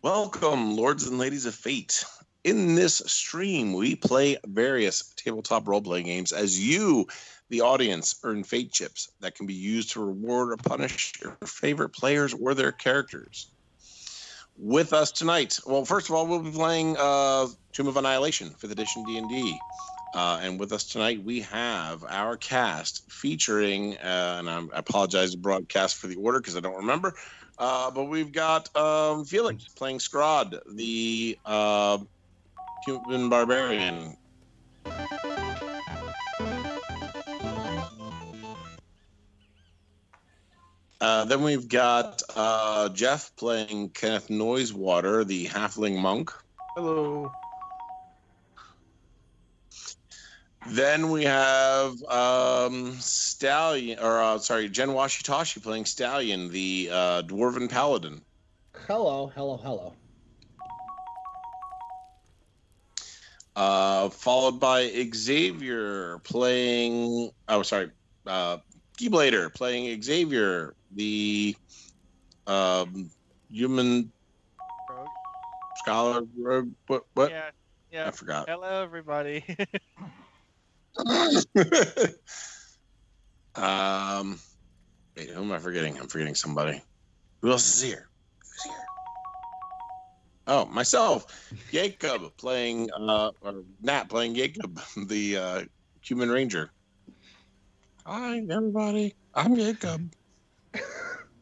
Welcome, lords and ladies of fate. In this stream, we play various tabletop role-playing games as you, the audience, earn fate chips that can be used to reward or punish your favorite players or their characters. With us tonight, well, first of all, we'll be playing Tomb of Annihilation, 5th edition D&D. And with us tonight, we have our cast featuring, and I apologize to broadcast for the order because I don't remember, but we've got Felix playing Scrod, the human barbarian. Then we've got Jeff playing Kenneth Noisewater, the halfling monk. Hello. Then we have Jen Washitashi playing Stallion, the dwarven paladin. Hello, hello, hello. Followed by Xavier playing Keyblader playing Xavier, the human Rogue. scholar rogue. What? Yeah. I forgot. Hello, everybody. Wait, who am I forgetting? I'm forgetting somebody. Who else is here? Who's here? Oh, myself. Jacob playing or Nat playing Jacob, the human ranger. Hi, everybody. I'm Jacob.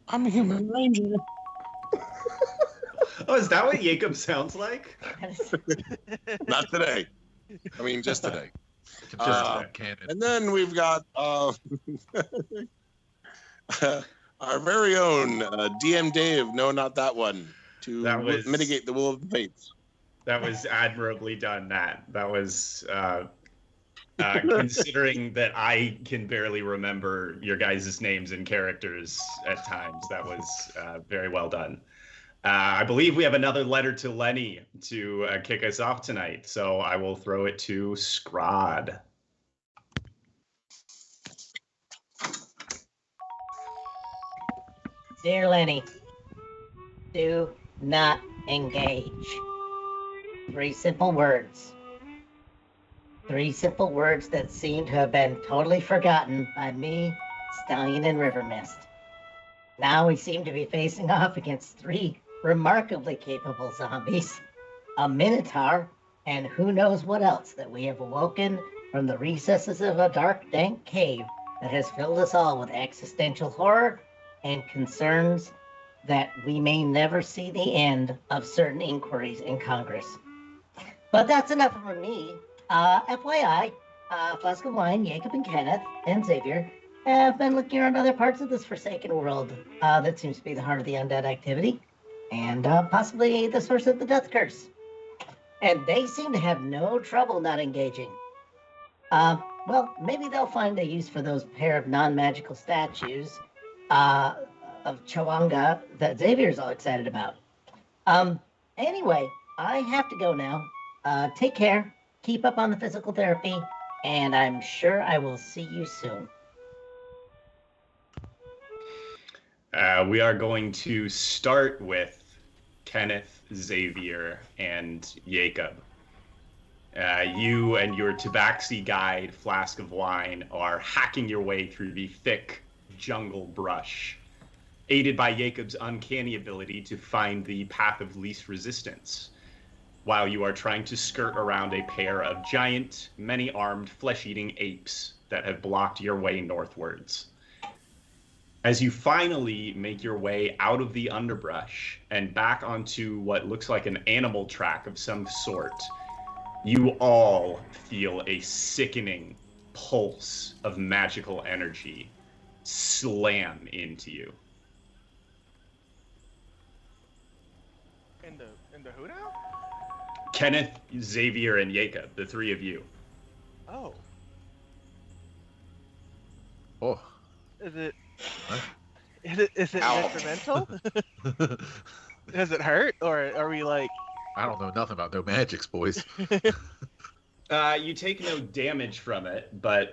I'm a human ranger. Oh, is that what Jacob sounds like? Not today. I mean, just today. Canon. And then we've got our very own DM Dave. No, not that one. To mitigate the will of the fates. That was admirably done, Nat. That was considering that I can barely remember your guys' names and characters at times. That was very well done. I believe we have another letter to Lenny to kick us off tonight, so I will throw it to Scrod. Dear Lenny, do not engage. 3 simple words. 3 simple words that seem to have been totally forgotten by me, Stallion, and River Mist. Now we seem to be facing off against 3 remarkably capable zombies, a minotaur, and who knows what else that we have awoken from the recesses of a dark, dank cave that has filled us all with existential horror and concerns that we may never see the end of certain inquiries in Congress. But that's enough from me. FYI, Flask of Wine, Jacob and Kenneth, and Xavier have been looking around other parts of this forsaken world that seems to be the heart of the undead activity, and possibly the source of the death curse. And they seem to have no trouble not engaging. Well, maybe they'll find a use for those pair of non-magical statues of Chawanga that Xavier's all excited about. Anyway, I have to go now. Take care, keep up on the physical therapy, and I'm sure I will see you soon. We are going to start with Kenneth, Xavier, and Jacob. You and your tabaxi guide, Flask of Wine, are hacking your way through the thick jungle brush, aided by Jacob's uncanny ability to find the path of least resistance, while you are trying to skirt around a pair of giant, many-armed, flesh-eating apes that have blocked your way northwards. As you finally make your way out of the underbrush and back onto what looks like an animal track of some sort, you all feel a sickening pulse of magical energy slam into you. In the who now? Kenneth, Xavier, and Jacob, the 3 of you. Oh. Oh. Is it? What? Is it detrimental? Does it hurt, or are we like? I don't know nothing about no magics, boys. You take no damage from it, but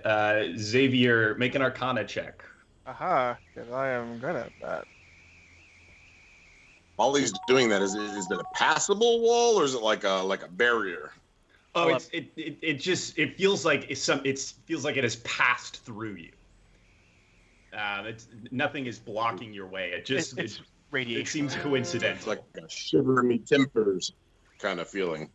Xavier, make an Arcana check. Aha, because I am good at that. While he's doing that, is it a passable wall or is it like a barrier? Oh, it feels like it feels like it has passed through you. It's nothing is blocking your way. It's radiation. It seems coincidental. It's like a shiver me timbers kind of feeling.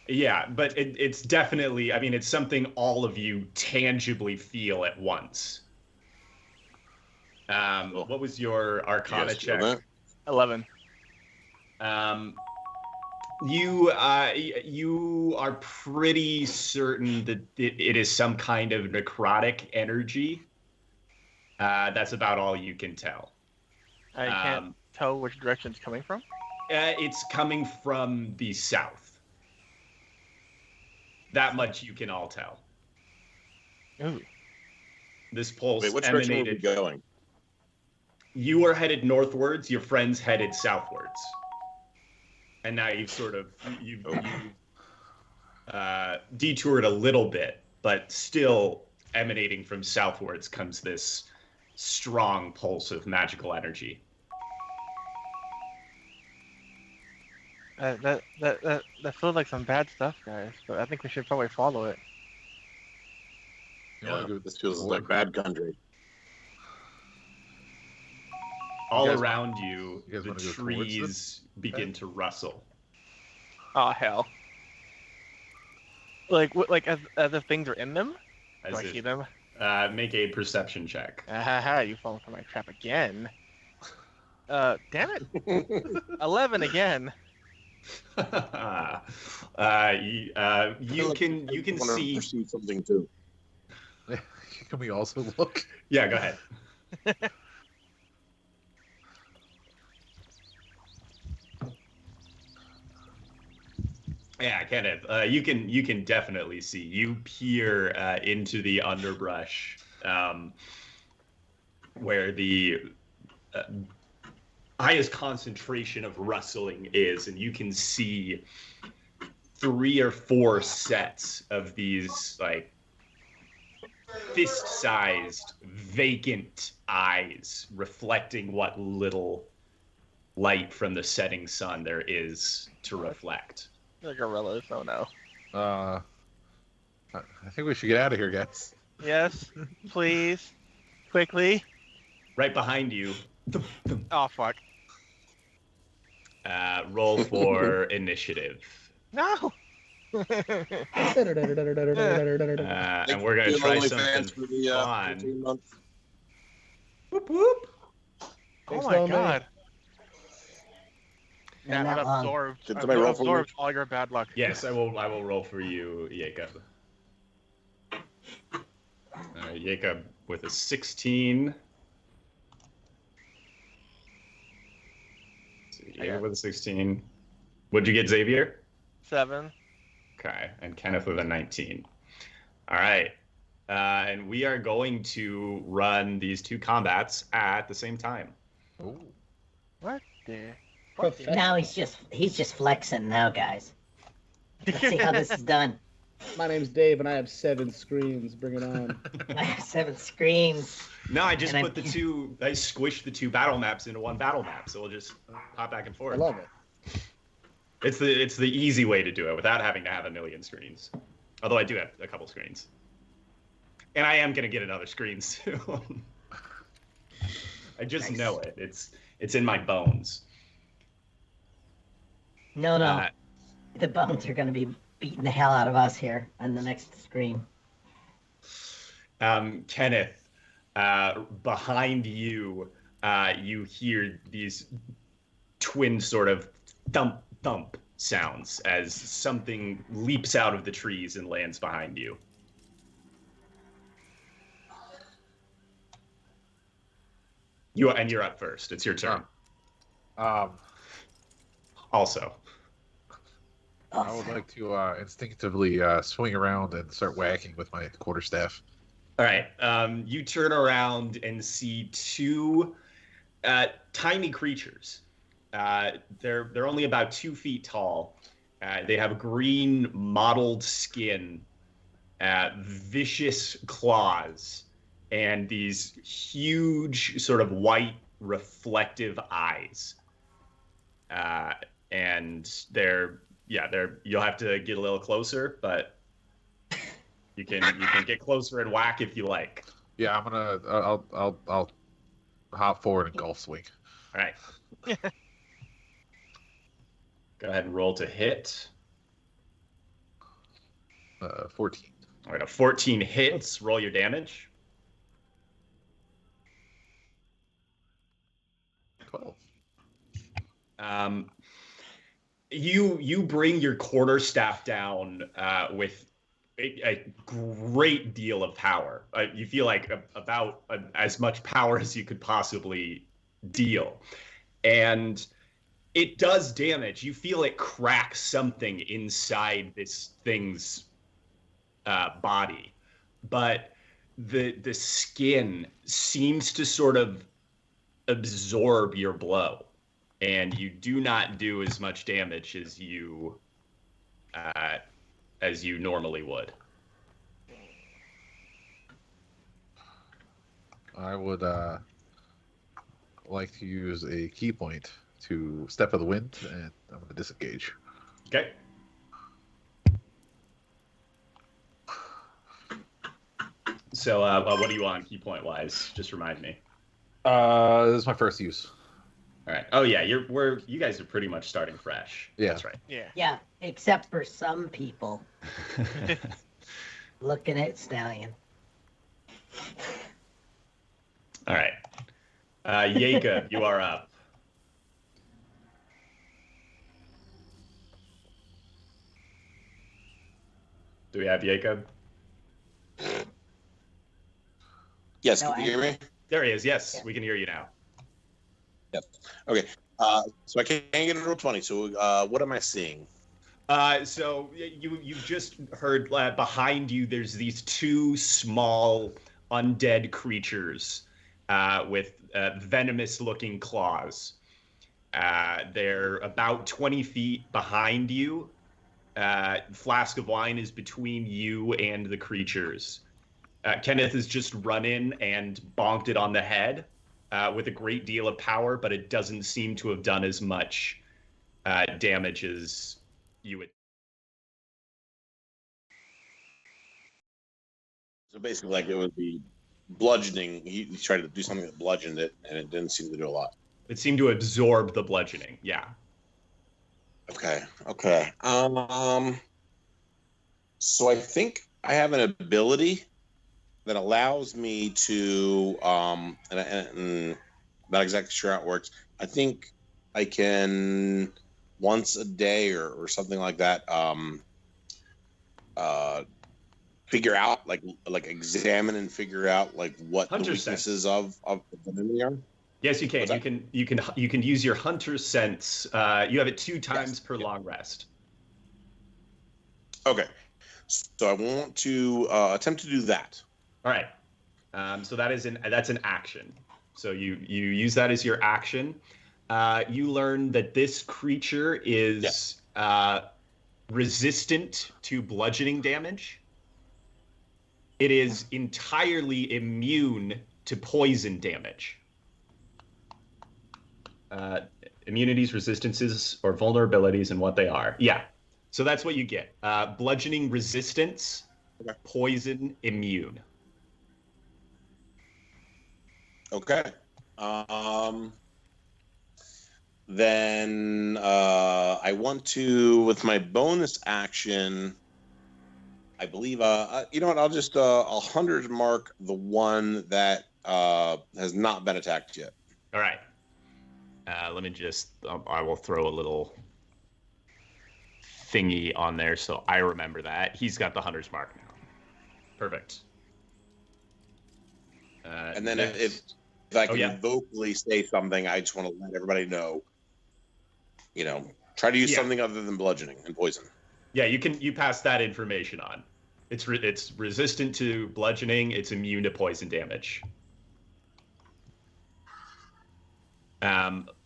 Yeah, but it's definitely. I mean, it's something all of you tangibly feel at once. What was your Arcana check? 11. You are pretty certain that it is some kind of necrotic energy. That's about all you can tell. I can't tell which direction it's coming from. It's coming from the south. That much you can all tell. Ooh. This pulse Wait, which direction are we emanated. going? You are headed northwards. Your friend's headed southwards. And now you've sort of detoured a little bit, but still emanating from southwards comes this strong pulse of magical energy. That feels like some bad stuff, guys. But I think we should probably follow it. You wanna Yeah, go this feels forward? like bad country. All guys- around you, you guys the wanna go towards trees begin to rustle. Oh hell! Like as if things are in them. Do As I if- see them? Make a perception check. Ha! You fallen for my trap again. Damn it! 11 again. You can see. Perceive something too. Can we also look? Yeah, go ahead. Yeah, Kenneth, you can definitely see. You peer into the underbrush, where the highest concentration of rustling is, and you can see 3 or 4 sets of these like fist-sized, vacant eyes reflecting what little light from the setting sun there is to reflect. The gorillas. Oh no. I think we should get out of here, guys. Yes, please, quickly. Right behind you, Oh fuck. roll for initiative. No. And we're going to try something for the, fun. 13 months. Whoop, whoop. Oh Thanks, my Lomi. god. Not Yeah, I've that long. absorbed. Did I've somebody roll for me? absorbed all your bad luck. Yes, I will roll for you, Jacob. Jacob with a 16. Jacob with a 16. What'd you get, Xavier? 7. Okay, and Kenneth with a 19. All right. And we are going to run these 2 combats at the same time. Ooh. What the? Perfect. Now he's just flexing now, guys. Let's see how this is done. My name's Dave, and I have 7 screens. Bring it on. I have 7 screens. No, I just And put I squished the 2 battle maps into one battle map, so we'll just hop back and I forth. love it. It's the easy way to do it without having to have a million screens. Although I do have a couple screens. And I am gonna get another screen soon. I just Nice. know it. It's in my bones. No, no. Uh, The bones are going to be beating the hell out of us here on the next screen. Kenneth, behind you, you hear these twin sort of thump thump sounds as something leaps out of the trees and lands behind you. You're up first. It's your turn. Also, I would like to instinctively swing around and start whacking with my quarterstaff. all right. You turn around and see 2 tiny creatures. They're only about 2 feet tall. They have green mottled skin, vicious claws, and these huge sort of white reflective eyes. and you'll have to get a little closer, but you can get closer and whack if you like. Yeah, I'll hop forward and golf swing. All right. Go ahead and roll to hit. 14. All right, a 14 hits. Roll your damage. 12. You bring your quarterstaff down with a great deal of power. You feel like about as much power as you could possibly deal, and it does damage. You feel it crack something inside this thing's body, but the skin seems to sort of absorb your blow, and you do not do as much damage as you normally would. I would like to use a key point to step of the wind, and I'm going to disengage. Okay. So, what do you want key point wise? Just remind me. This is my first use. All right. Oh yeah, you guys are pretty much starting fresh. Yeah. That's right. Yeah. Yeah, except for some people. Looking at Stallion. All right. Jacob, you are up. Do we have Jacob? Yes, No, can you hear me? There he is. Yes, Yeah. we can hear you now. Yep. Okay. So I can't get a roll 20. So what am I seeing? So you've just heard behind you. There's these two small undead creatures with venomous-looking claws. They're about 20 feet behind you. Flask of wine is between you and the creatures. Kenneth has just run in and bonked it on the head with a great deal of power, but it doesn't seem to have done as much damage as you would. So basically, like, it would be bludgeoning. He tried to do something that bludgeoned it, and it didn't seem to do a lot. It seemed to absorb the bludgeoning. Yeah. Okay. So I think I have an ability that allows me to, and I'm not exactly sure how it works. I think I can once a day or something like that, figure out, like examine and figure out like what Hunter the weaknesses of the enemy are. Yes, you can. What's You can use your hunter sense. You have it 2 times per long rest. Okay. So I want to attempt to do that. All right. So that's an action. So you use that as your action. You learn that this creature is resistant to bludgeoning damage. It is entirely immune to poison damage. Immunities, resistances, or vulnerabilities, and what they are. Yeah. So that's what you get. Bludgeoning resistance, poison immune. Okay. Then I want to, with my bonus action, I believe, you know what? I'll just I'll 100 mark the one that has not been attacked yet. All right. Let me just, I will throw a little thingy on there so I remember that. He's got the hunter's mark now. Perfect. And then if I can vocally say something, I just want to let everybody know, try to use something other than bludgeoning and poison. Yeah, you pass that information on. It's resistant to bludgeoning. It's immune to poison damage.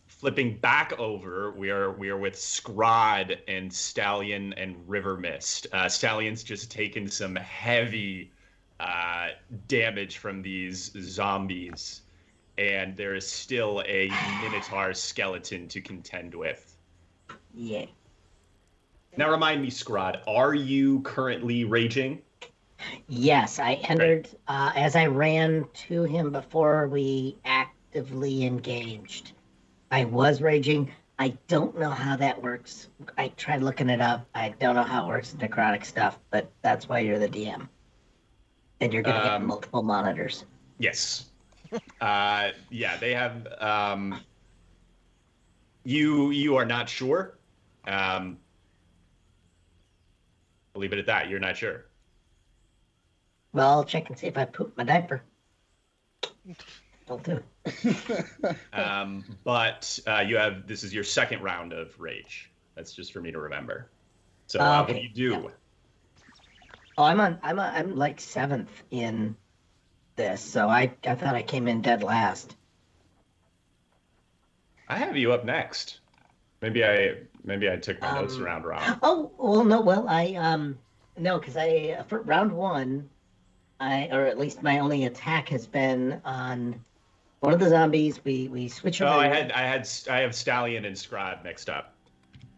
Flipping back over, we are with Scrod and Stallion and River Mist. Stallion's just taken some heavy damage from these zombies, and there is still a Minotaur skeleton to contend with. Yeah. Now remind me, Scrod, are you currently raging? Yes, I entered as I ran to him before we actively engaged. I was raging. I don't know how that works. I tried looking it up. I don't know how it works with necrotic stuff, but that's why you're the DM. And you're going to get multiple monitors. Yes. Yeah, they have. You are not sure. I'll leave it at that. You're not sure. Well, I'll check and see if I pooped my diaper. Don't do it. But you have. This is your second round of rage. That's just for me to remember. So Okay. what do you do? Yep. Oh, I'm like 7th in this, so I thought I came in dead last. I have you up next. Maybe I took my notes around wrong. Oh, well, no, well, no, because for round 1, or at least my only attack has been on one of the zombies. We switch over. Oh, I have Stallion and Scrod mixed up.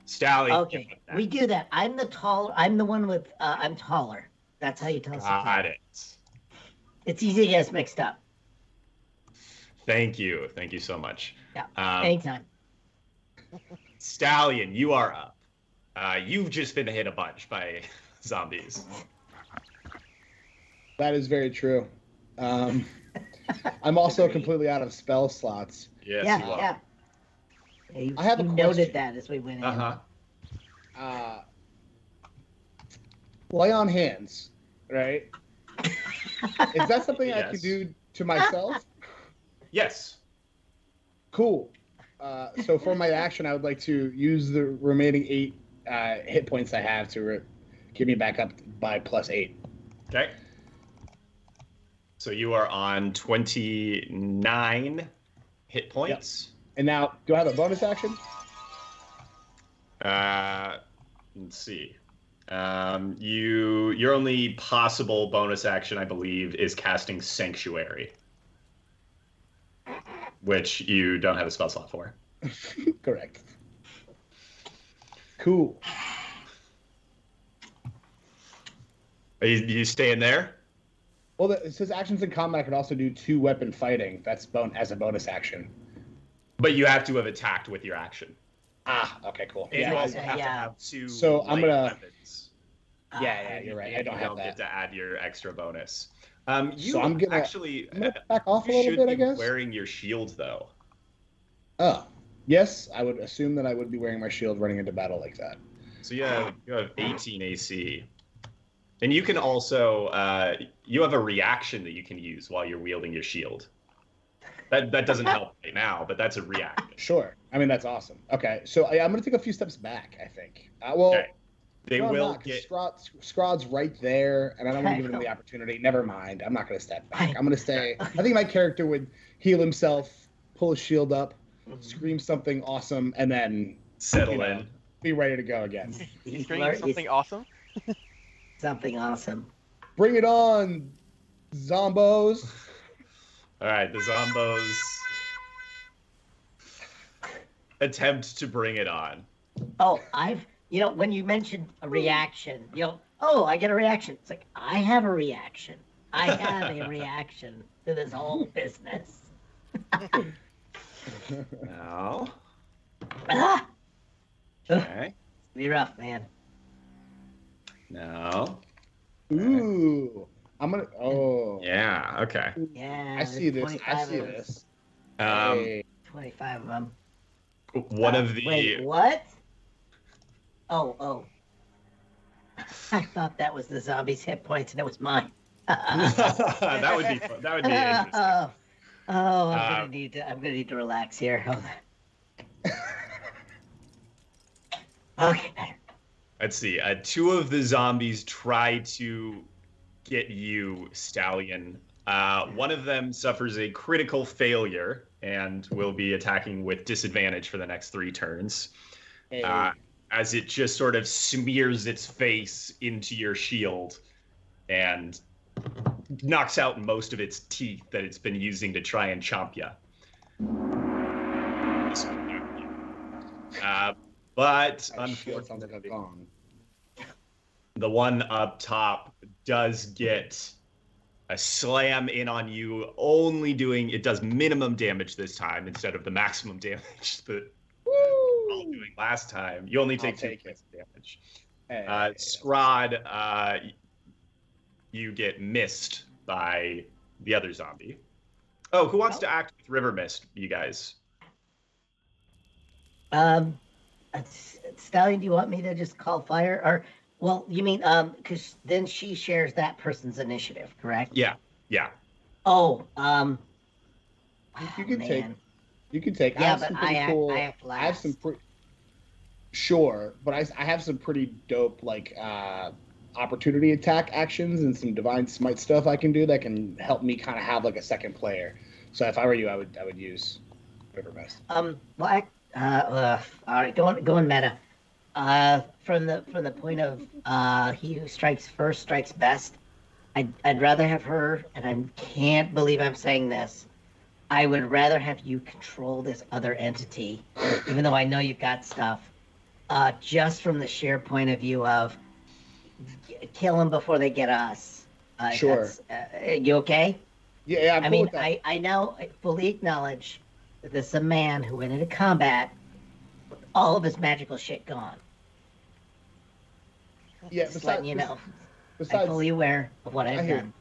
Stallion. Okay, we do that. I'm the one with, I'm taller. That's how you tell us. Got it. It's easy to get us mixed up. Thank you so much. Yeah, anytime. Stallion, you are up. You've just been hit a bunch by zombies. That is very true. I'm also completely out of spell slots. Yes, Yeah, you are. yeah. You, I have a you noted question. that as we went in. Uh-huh. Lay on hands, right? Is that something I can Yes. do to myself? Yes. Cool. So for my action, I would like to use the remaining 8 hit points I have to get me back up by +8. Okay. So you are on 29 hit points. And now, do I have a bonus action? Let's see. Your only possible bonus action, I believe, is casting Sanctuary, which you don't have a spell slot for. Correct. Cool. Are you staying there? Well, it says actions in combat. I can also do 2 weapon fighting. That's as a bonus action. But you have to have attacked with your action. Ah, okay, cool. And you Yeah, also have to yeah. have 2 So I'm light gonna- weapons. yeah, you're right. I And don't you have don't that. get to add your extra bonus. You So I'm gonna- actually I'm gonna back off a you little should bit, be I guess. wearing your shield though. Oh, yes, I would assume that I would be wearing my shield running into battle like that. So you have 18 AC, and you can also you have a reaction that you can use while you're wielding your shield. That doesn't help right now, but that's a reaction. Sure. I mean, that's awesome. Okay, so I'm going to take a few steps back, I think. Well, Okay. They no, I'm will not, 'cause get. Scrod's right there, and I don't want to give him the opportunity. Never mind. I'm not going to step back. I'm going to stay. I think my character would heal himself, pull his shield up, scream something awesome, and then Settle you know, in. be ready to go again. You He's scream something awesome? Something awesome. Bring it on, zombos. All right, the zombos attempt to bring it on. Oh, when you mentioned a reaction, oh, I get a reaction. It's like, I have a reaction. I have a reaction to this whole business. No. Ah! Okay. Be rough, man. No. Ooh. I'm going to. Oh. Yeah. Okay. Yeah. I see there's this. I 25 see of them. this. Um, Hey. 25 of them. one of the. Wait, what? Oh. I thought that was the zombie's hit points and it was mine. that would be fun. That would be interesting. I'm gonna need to relax here. Hold on. Okay. Let's see. 2 of the zombies try to get you, Stallion. One of them suffers a critical failure and will be attacking with disadvantage for the next 3 turns. Hey. As it just sort of smears its face into your shield and knocks out most of its teeth that it's been using to try and chomp you. This one got you. But That shield sounds like a unfortunately, gong. the one up top does get a slam in on you, only doing it does minimum damage this time instead of the maximum damage that you were all doing last time. You only take 2 points of damage. Hey, Scrod, you get missed by the other zombie. Oh, who wants to act with River Mist, you guys? Stallion, do you want me to just call fire? Or, well, you mean, because then she shares that person's initiative, correct? Yeah. Oh, you can man. take. You can take. Yeah, I have but some pretty I cool. have last. I have some pretty. Sure, but I have some pretty dope like opportunity attack actions and some divine smite stuff I can do that can help me kind of have like a second player. So if I were you, I would use River Mist. Well, all right, going meta. From the point of he who strikes first strikes best. I'd rather have her, and I can't believe I'm saying this. I would rather have you control this other entity, even though I know you've got stuff. Just from the sheer point of view of kill them before they get us. Sure. You okay? Yeah, I'm I cool mean, with that. I now fully acknowledge that this is a man who went into combat with all of his magical shit gone. Yeah, Just letting you know. I'm Besides, fully aware of what I've done.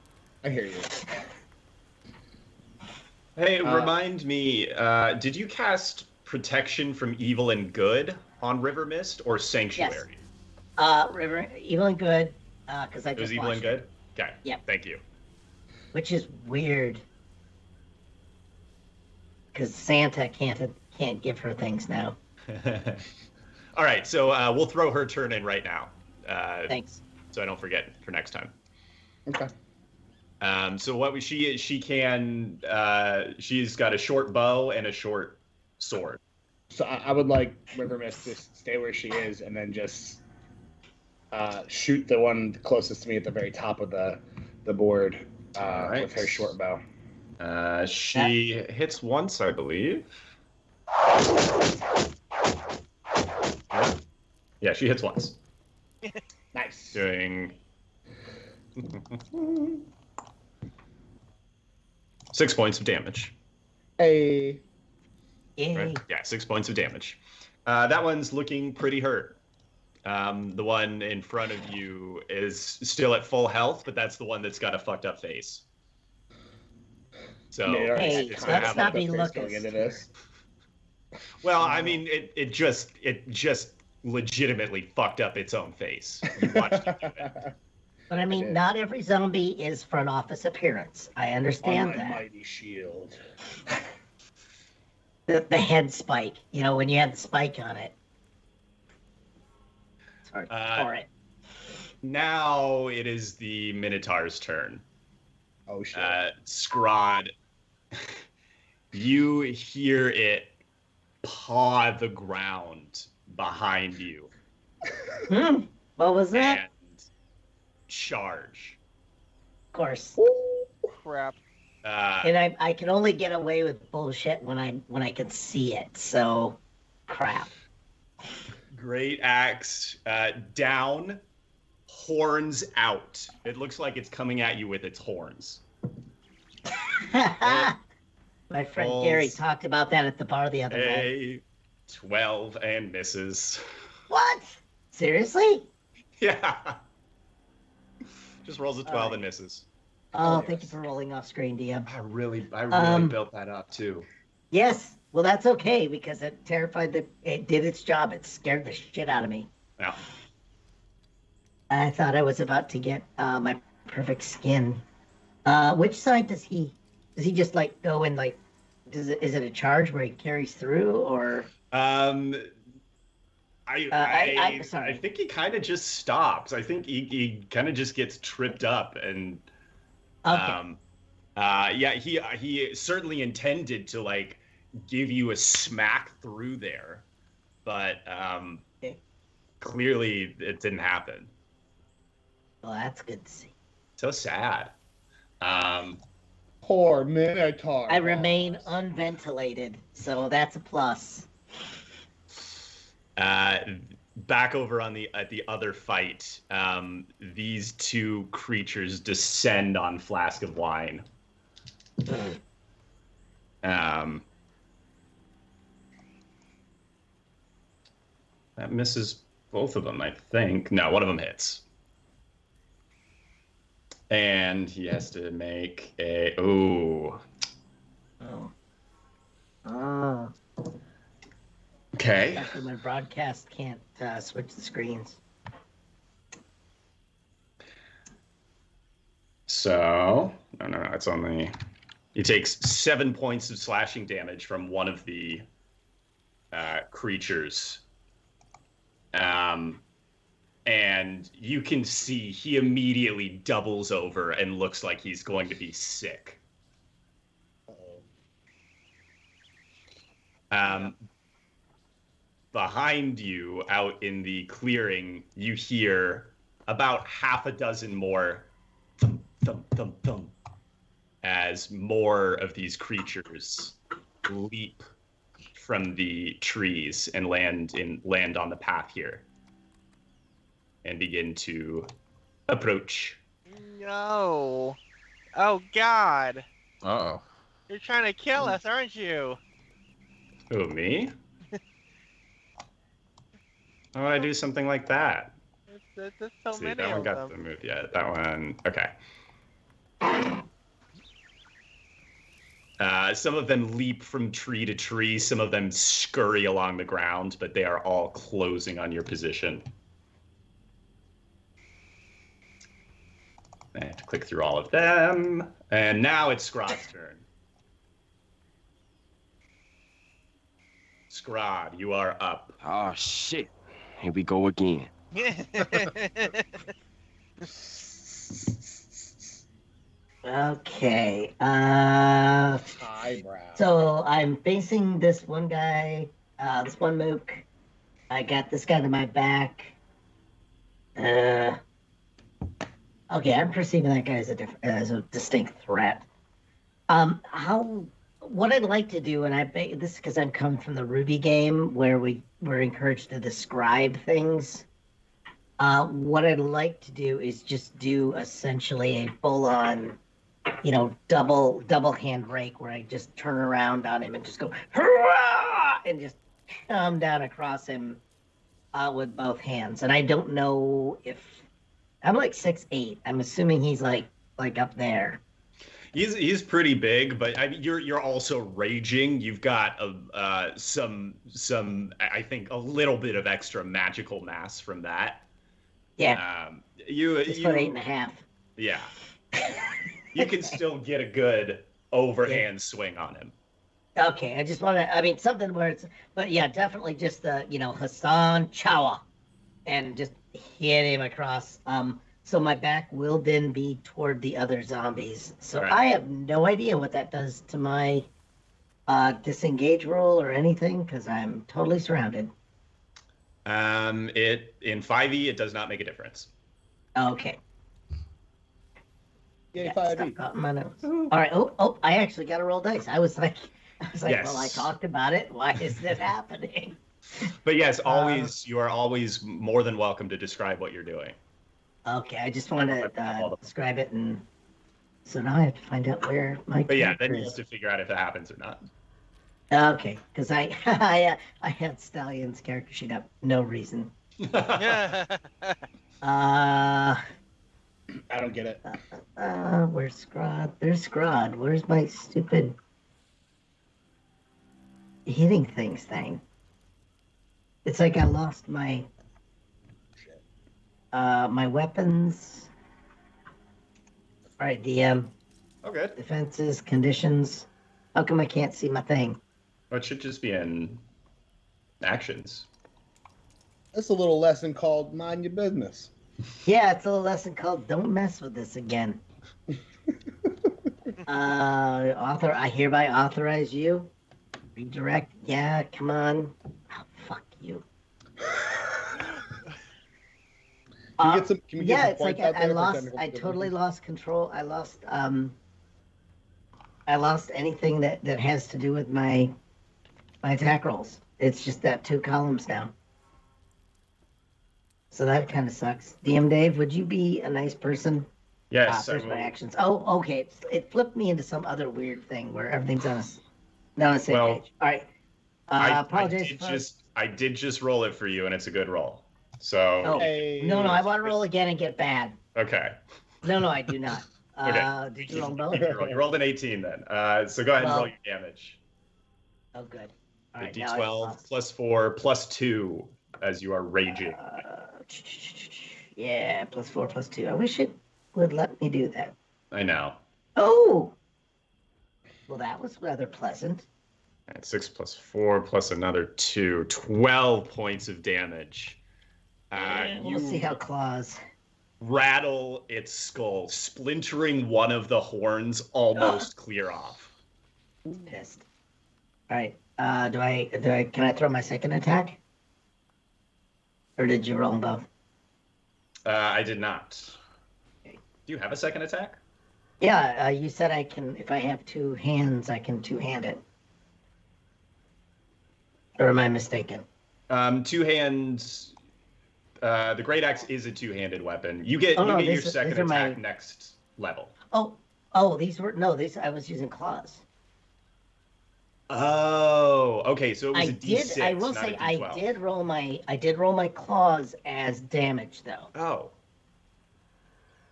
I hear you. Hey, remind me, did you cast Protection from Evil and Good on River Mist or Sanctuary? River, evil and good, because I It was just Evil and watched it. Good? Okay. Yep. Thank you. Which is weird. Because Santa can't give her things now. All right, so we'll throw her turn in right now. Thanks. So I don't forget for next time. Okay. So what she can she's got a short bow and a short sword. So I would like River Mist to stay where she is and then just shoot the one closest to me at the very top of the board right. with her short bow. She hits once, I believe. Yeah, she hits once. Nice. Doing 6 points of damage. Hey. Right? Yeah, 6 points of damage. That one's looking pretty hurt. The one in front of you is still at full health, but that's the one that's got a fucked up face. So Hey, it's let's not be going looking. into this. Well, I mean, it just legitimately fucked up its own face. You watched it do it. But I mean, not every zombie is front office appearance. I understand On my that. mighty shield. The head spike, when you had the spike on it. Sorry, for it. Now it is the Minotaur's turn. Oh shit. Scrod, you hear it paw the ground behind you. What was that? And charge. Of course. Crap. And I can only get away with bullshit when I can see it. So, crap. Great axe down, horns out. It looks like it's coming at you with its horns. My friend Gary talked about that at the bar the other night. A 12 and misses. What? Seriously? Yeah. Just rolls a 12 and misses. Oh, thank you for rolling off screen, DM. I really built that up too. Yes. Well, that's okay because it it did its job. It scared the shit out of me. Yeah. I thought I was about to get my perfect skin. Which side does he just go and is it a charge where he carries through or? I sorry. think he kind of just stops. I think he kind of just gets tripped up and. Okay. Yeah, he certainly intended to give you a smack through there, but clearly it didn't happen. Well, that's good to see. So sad. Poor Minotaur. I remain unventilated, so that's a plus. Back over on at the other fight, these two creatures descend on Flask of Wine. That misses both of them, I think. No, one of them hits. And he has to make a... Ooh. Oh. Okay. After my broadcast can't switch the screens. So... No, it's only... He takes 7 points of slashing damage from one of the creatures. And you can see he immediately doubles over and looks like he's going to be sick. Behind you, out in the clearing, you hear about half a dozen more thump, thump, thump, thump, as more of these creatures leap from the trees and land on the path here and begin to approach. No. Oh, God. Uh-oh. You're trying to kill us, aren't you? Who, me? Why would I do something like that? There's so See, many that one of got them. the move yet. That one, okay. Some of them leap from tree to tree. Some of them scurry along the ground, but they are all closing on your position. I have to click through all of them. And now it's Scrod's turn. Scrod, you are up. Oh, shit. Here we go again. Okay. Eyebrow. So I'm facing this one guy, this one mook. I got this guy to my back. Okay, I'm perceiving that guy as a distinct threat. What I'd like to do, and this is because I'm coming from the Ruby game where we were encouraged to describe things. What I'd like to do is just do essentially a full-on, double hand rake where I just turn around on him and just go, hurrah! And just come down across him with both hands. And I don't know if I'm like 6'8". I'm assuming he's like up there. He's pretty big, but I mean, you're also raging. You've got some I think a little bit of extra magical mass from that. Yeah. Just put 8.5. Yeah. You can still get a good overhand swing on him. Okay, I just want to. Something where it's, but yeah, definitely just the Hassan Chawa, and just hit him across. So my back will then be toward the other zombies. So right. I have no idea what that does to my disengage roll or anything because I'm totally surrounded. It in 5e it does not make a difference. Okay. Yay, Stop 5e. cutting my nose. All right. Oh, I actually got to roll dice. I was like, Yes. well, I talked about it. Why is this happening? But yes, you are always more than welcome to describe what you're doing. Okay, I just want to describe it, and so now I have to find out where my. But yeah, then you is. have to figure out if it happens or not. Okay, because I had Stallion's character sheet up, no reason. I don't get it. Where's Scrod? There's Scrod. Where's my stupid hitting things thing? It's like I lost my my weapons. All right, DM. Okay. Defenses, conditions. How come I can't see my thing? Well, it should just be in actions. That's a little lesson called mind your business. Yeah, it's a little lesson called "Don't mess with this again." I hereby authorize you. Redirect. Yeah, come on. Oh, fuck you. Can we get some it's like points out I there for lost. technical I totally difficulties? lost control. I lost. I lost anything that has to do with my attack rolls. It's just that 2 columns now. So that kind of sucks. DM Dave, would you be a nice person? Yes, I There's will. my actions. Oh, okay. It flipped me into some other weird thing where everything's not on the same page. All right. I did just roll it for you, and it's a good roll. So. Oh, no, I want to roll again and get bad. Okay. No, I do not. Okay. Did you roll both? You rolled an 18 then. So go ahead and roll your damage. Oh, good. All the right, D12 plus 4 plus 2 as you are raging. Yeah, plus 4 plus 2. I wish it would let me do that. I know. Oh! Well, that was rather pleasant. All right, 6 plus 4 plus another 2. 12 points of damage. We'll see how claws rattle its skull, splintering one of the horns almost clear off. Pissed. All right. Can I throw my second attack? Or did you roll them both? I did not. Do you have a second attack? Yeah, you said I can, if I have 2 hands, I can 2-hand it. Or am I mistaken? 2 hands. The Great Axe is a 2-handed weapon. You get your second attack next level. Oh, these I was using claws. Oh, okay. So it was a D6. I will say I did roll my claws as damage though. Oh.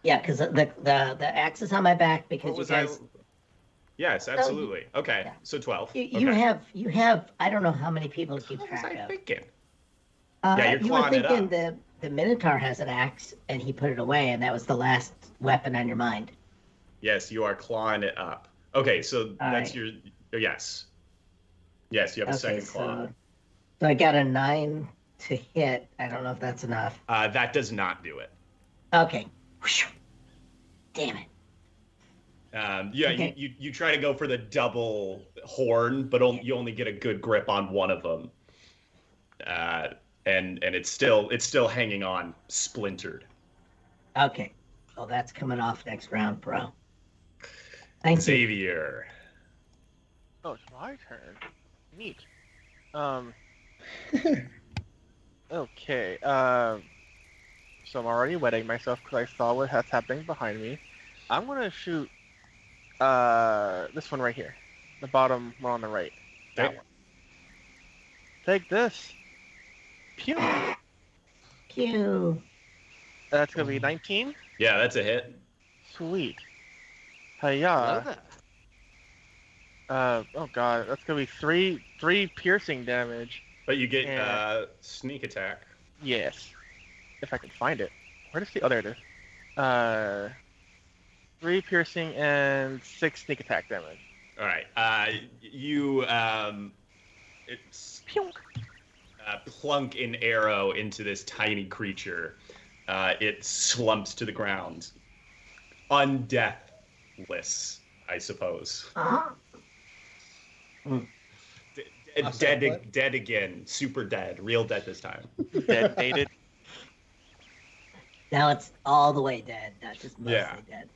Yeah, because the axe is on my back because you guys. Yes, absolutely. Okay, yeah. So 12. You have. I don't know how many people to keep track of. What was I thinking? Yeah, you're clawing it up. You were thinking the Minotaur has an axe and he put it away, and that was the last weapon on your mind. Yes, you are clawing it up. Okay, so that's your. Yes. Yes, you have a second claw. So I got a 9 to hit. I don't know if that's enough. That does not do it. Okay. Damn it. Okay. You try to go for the double horn, but you only get a good grip on one of them. And it's still hanging on, splintered. Okay. Well, that's coming off next round, bro. Thank Xavier. Oh, it's my turn. Neat. Okay. So I'm already wetting myself because I saw what's happening behind me. I'm gonna shoot this one right here, the bottom one on the right. That one. Take this. Pew. Pew. That's gonna be 19. Yeah, that's a hit. Sweet. Hiya. Oh god, that's gonna be three piercing damage. But you get sneak attack. Yes. If I can find it. Where does there it is. 3 piercing and 6 sneak attack damage. All right. You plunk an arrow into this tiny creature. It slumps to the ground, undeathless, I suppose. Dead again. Super dead. Real dead this time. Dead. Now it's all the way dead, not just mostly dead.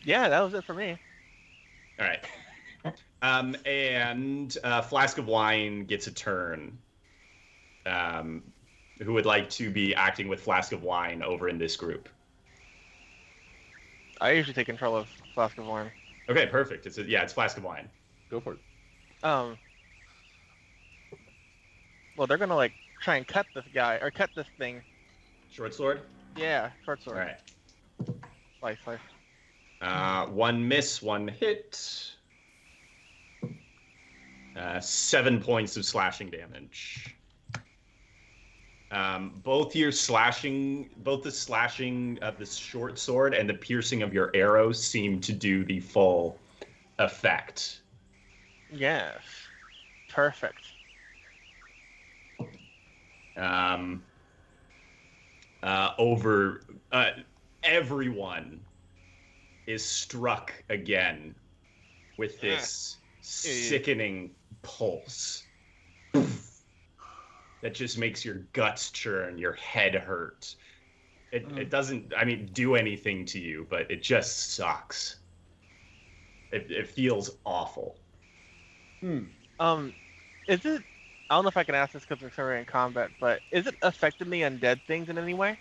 Yeah, that was it for me. All right. And Flask of Wine gets a turn. Who would like to be acting with Flask of Wine over in this group? I usually take control of Flask of Wine. Okay, perfect. It's Flask of Wine. Go for it. Well, they're gonna try and cut this guy or cut this thing. Short sword? Yeah, short sword. All right. Slice. 1 miss, 1 hit. 7 points of slashing damage. Both the slashing of the short sword and the piercing of your arrow seem to do the full effect. Yes. Perfect. Everyone is struck again with this sickening pulse that just makes your guts churn, your head hurt. It doesn't, I mean, do anything to you, but it just sucks. It feels awful. Is it? I don't know if I can ask this because we're currently in combat, but is it affecting the undead things in any way?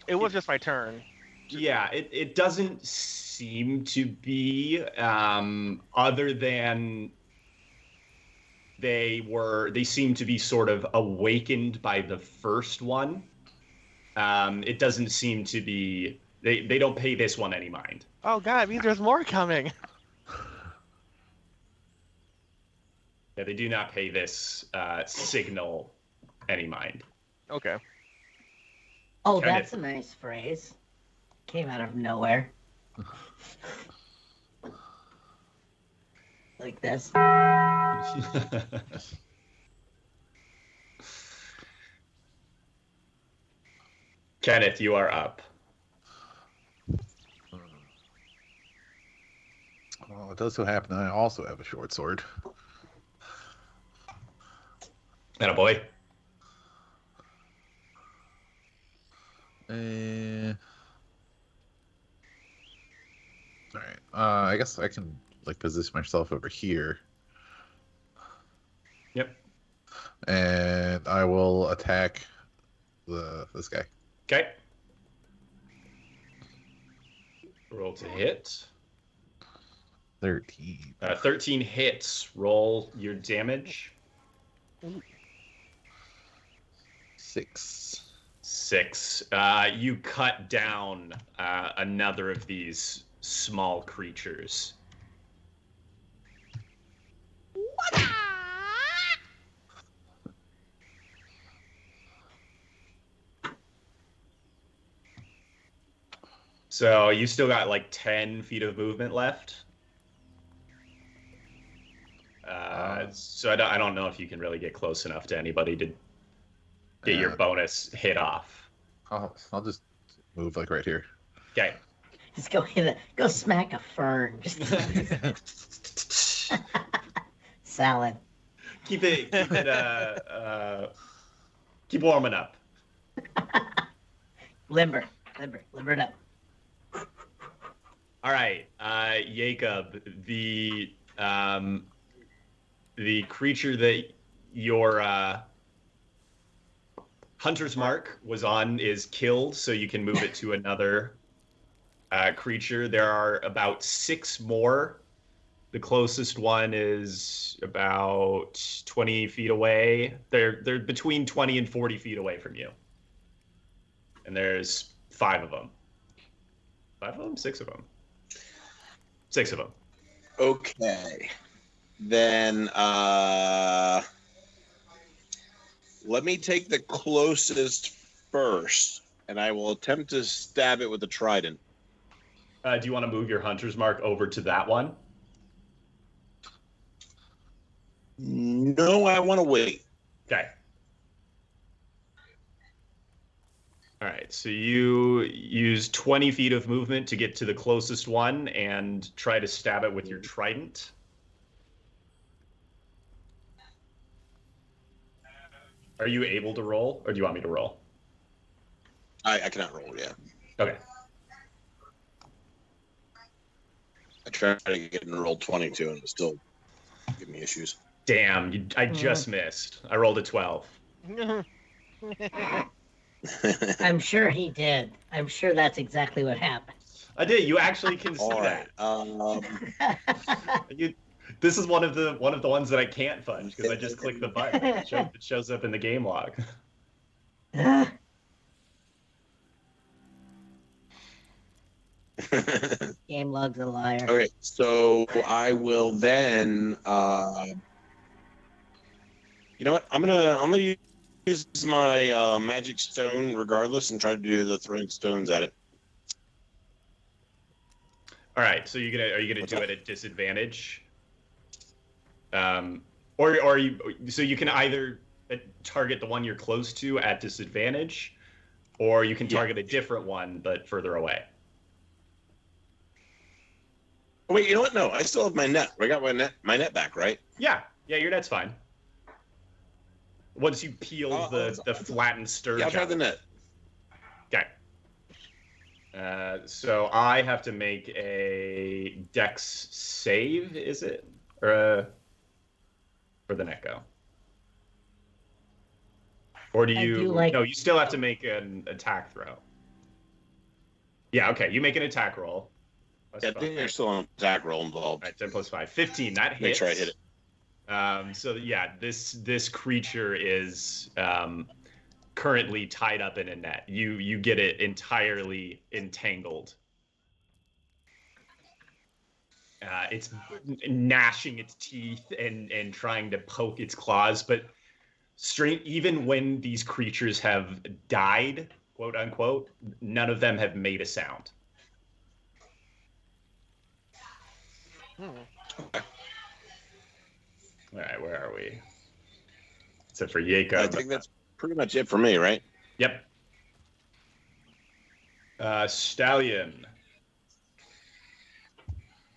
It was just my turn. Yeah, it doesn't seem to be, other than they seem to be sort of awakened by the first one. It doesn't seem to be, they don't pay this one any mind. Oh god, it means there's more coming. Yeah, they do not pay this signal any mind. Okay. Oh, Kind that's a nice phrase. Came out of nowhere. Like this. Kenneth, you are up. Well, it does so happen that I also have a short sword. Attaboy. All right. I guess I can like position myself over here. Yep. And I will attack this guy. Okay. Roll to hit. 13. 13 hits. Roll your damage. 6. 6. You cut down another of these small creatures. So you still got like 10 feet of movement left. So I don't know if you can really get close enough to anybody to get your bonus hit off. I'll just move like right here. Okay. Just go smack a fern. Just salad. Keep warming up. Limber it up. All right, Jacob, the creature that your hunter's mark was on is killed, so you can move it to another creature. There are about 6 more. The closest one is about 20 feet away. They're between 20 and 40 feet away from you. And there's 5 of them. 5 of them? 6 of them. 6 of them. Okay. Then let me take the closest first, and I will attempt to stab it with the trident. Do you want to move your hunter's mark over to that one? No, I want to wait. Okay. All right, so you use 20 feet of movement to get to the closest one and try to stab it with your trident. Are you able to roll, or do you want me to roll? I cannot roll, yeah. Okay. I tried to get in roll 22 and it still give me issues. Damn, I just missed. I rolled a 12. I'm sure he did. I'm sure that's exactly what happened. I did. You actually can see All right. that. This is one of the ones that I can't fudge because I just click the button. It shows up in the game log. Game log's a liar. Okay, so I will then. You know what? I'm gonna use my magic stone regardless and try to do the throwing stones at it. All right. So are you gonna do it at disadvantage? Or you can either target the one you're close to at disadvantage, or you can target a different one but further away. Oh, wait, you know what? No, I still have my net. I got my net back, right? Yeah, your net's fine. Once you peel the flattened sturge. Yeah, I'll try the net. Okay. So I have to make a dex save, is it? Or for the net go? Or do you... No, you still have to make an attack throw. Yeah, okay. You make an attack roll. Yeah, I think there's still an attack roll involved. All right, 10 plus 5. 15, that hits. Make sure I hit it. So yeah, this creature is currently tied up in a net. You get it entirely entangled. It's gnashing its teeth and trying to poke its claws, but even when these creatures have died, quote unquote, none of them have made a sound. Okay. All right, where are we? Except for Jacob. I think that's pretty much it for me, right? Yep. Stallion.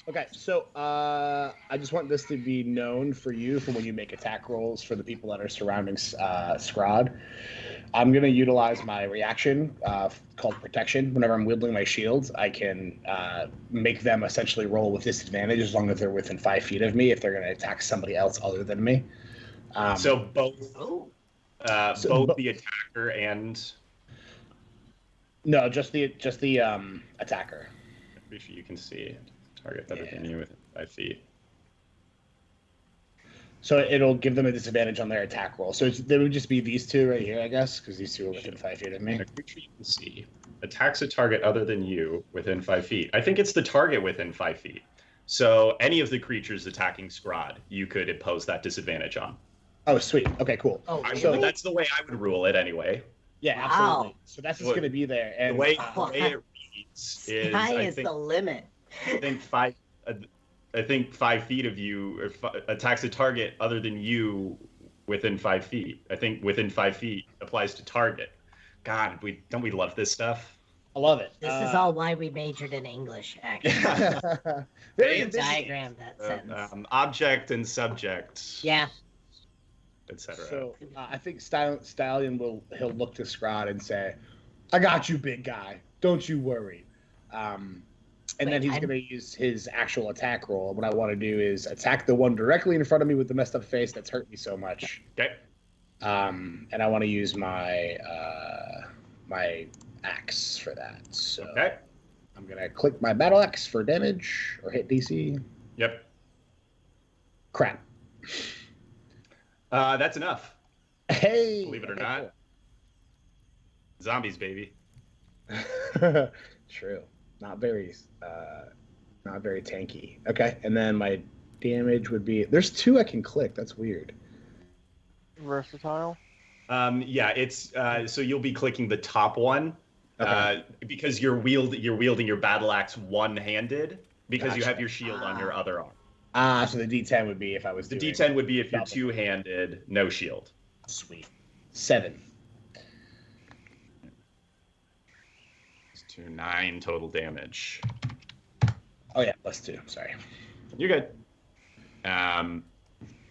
Okay, so I just want this to be known for you for when you make attack rolls for the people that are surrounding Scrod. I'm going to utilize my reaction called Protection. Whenever I'm wielding my shields, I can make them essentially roll with disadvantage as long as they're within 5 feet of me if they're going to attack somebody else other than me. So both the attacker and... No, just the attacker. Pretty sure you can see target better than you within 5 feet. So it'll give them a disadvantage on their attack roll. So there would just be these two right here, I guess, because these two are within 5 feet of me. A creature you can see attacks a target other than you within 5 feet. I think it's the target within 5 feet. So any of the creatures attacking Scrod, you could impose that disadvantage on. Oh, sweet. Okay, cool. Oh, so that's the way I would rule it anyway. Yeah, absolutely. So that's just going to be there. And the way it reads is, sky is the limit. I think 5 feet of you attacks a target other than you within 5 feet. I think within 5 feet applies to target. God, don't we love this stuff? I love it. This is all why we majored in English, actually. Very diagram that sentence. Object and subject. Yeah. Etc. So I think Stallion he'll look to Scrod and say, "I got you, big guy. Don't you worry." And then he's going to use his actual attack roll. What I want to do is attack the one directly in front of me with the messed up face that's hurt me so much. Okay. And I want to use my my axe for that. So okay. I'm going to click my battle axe for damage or hit DC. Yep. Crap. That's enough. Hey. Believe it or not. Cool. Zombies, baby. True. Not very tanky. Okay, and then my damage would be... There's 2 I can click. That's weird. Versatile? Yeah, it's... so you'll be clicking the top one. Okay. Because you're wielding your battle axe one-handed. Because Gotcha. You have your shield on your other arm. So the D10 would be if I was The D10 would be if you're two-handed, no shield. Sweet. 7. 9 total damage. Oh yeah, +2. Sorry. You're good.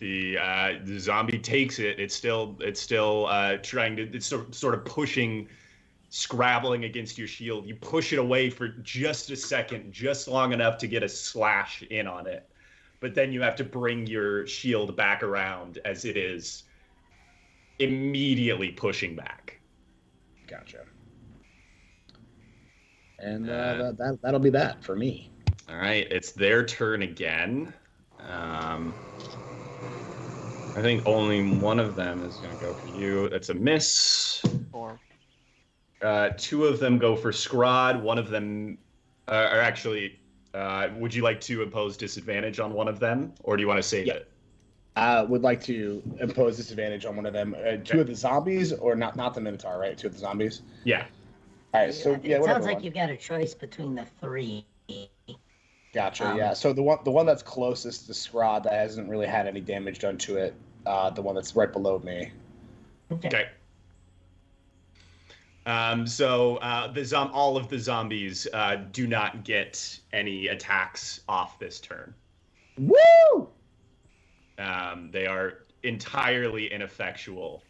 The zombie takes it. It's still trying to. It's sort of pushing, scrabbling against your shield. You push it away for just a second, just long enough to get a slash in on it, but then you have to bring your shield back around as it is immediately pushing back. Gotcha. And that'll be that for me. All right, it's their turn again. I think only one of them is going to go for you. That's a miss. 4. 2 of them go for Scrod. One of them are actually... would you like to impose disadvantage on one of them, or do you want to save it? Would like to impose disadvantage on one of them. 2 of the zombies, or not the Minotaur, right? 2 of the zombies? Yeah. All right, so it sounds like you've got a choice between the 3. Gotcha. Yeah. So the one that's closest to Scrod that hasn't really had any damage done to it, the one that's right below me. Okay. So all of the zombies do not get any attacks off this turn. Woo! They are entirely ineffectual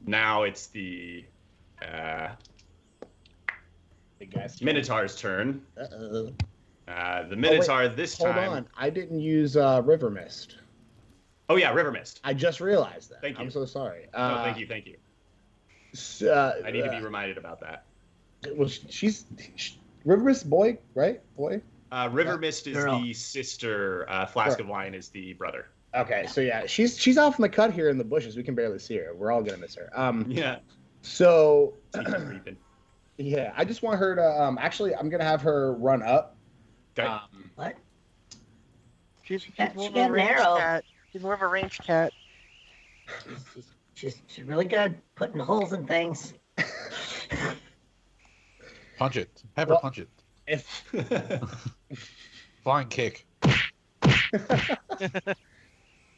Now it's the Minotaur's turn. Uh-oh. The Minotaur this time. Hold on. I didn't use River Mist. Oh, yeah, River Mist. I just realized that. Thank you. I'm so sorry. Thank you. I need to be reminded about that. Well, River Mist, boy, right? Boy? River Mist is the sister. Flask of Wine is the brother. Okay, so yeah, she's off in the cut here in the bushes. We can barely see her. We're all gonna miss her. Yeah. So, yeah, I just want her to. Actually, I'm gonna have her run up. Okay. What? She's got more of an a ranged arrow. cat. She's more of a ranged cat. She's really good putting holes in things. Punch it. Have her punch it. If Flying kick.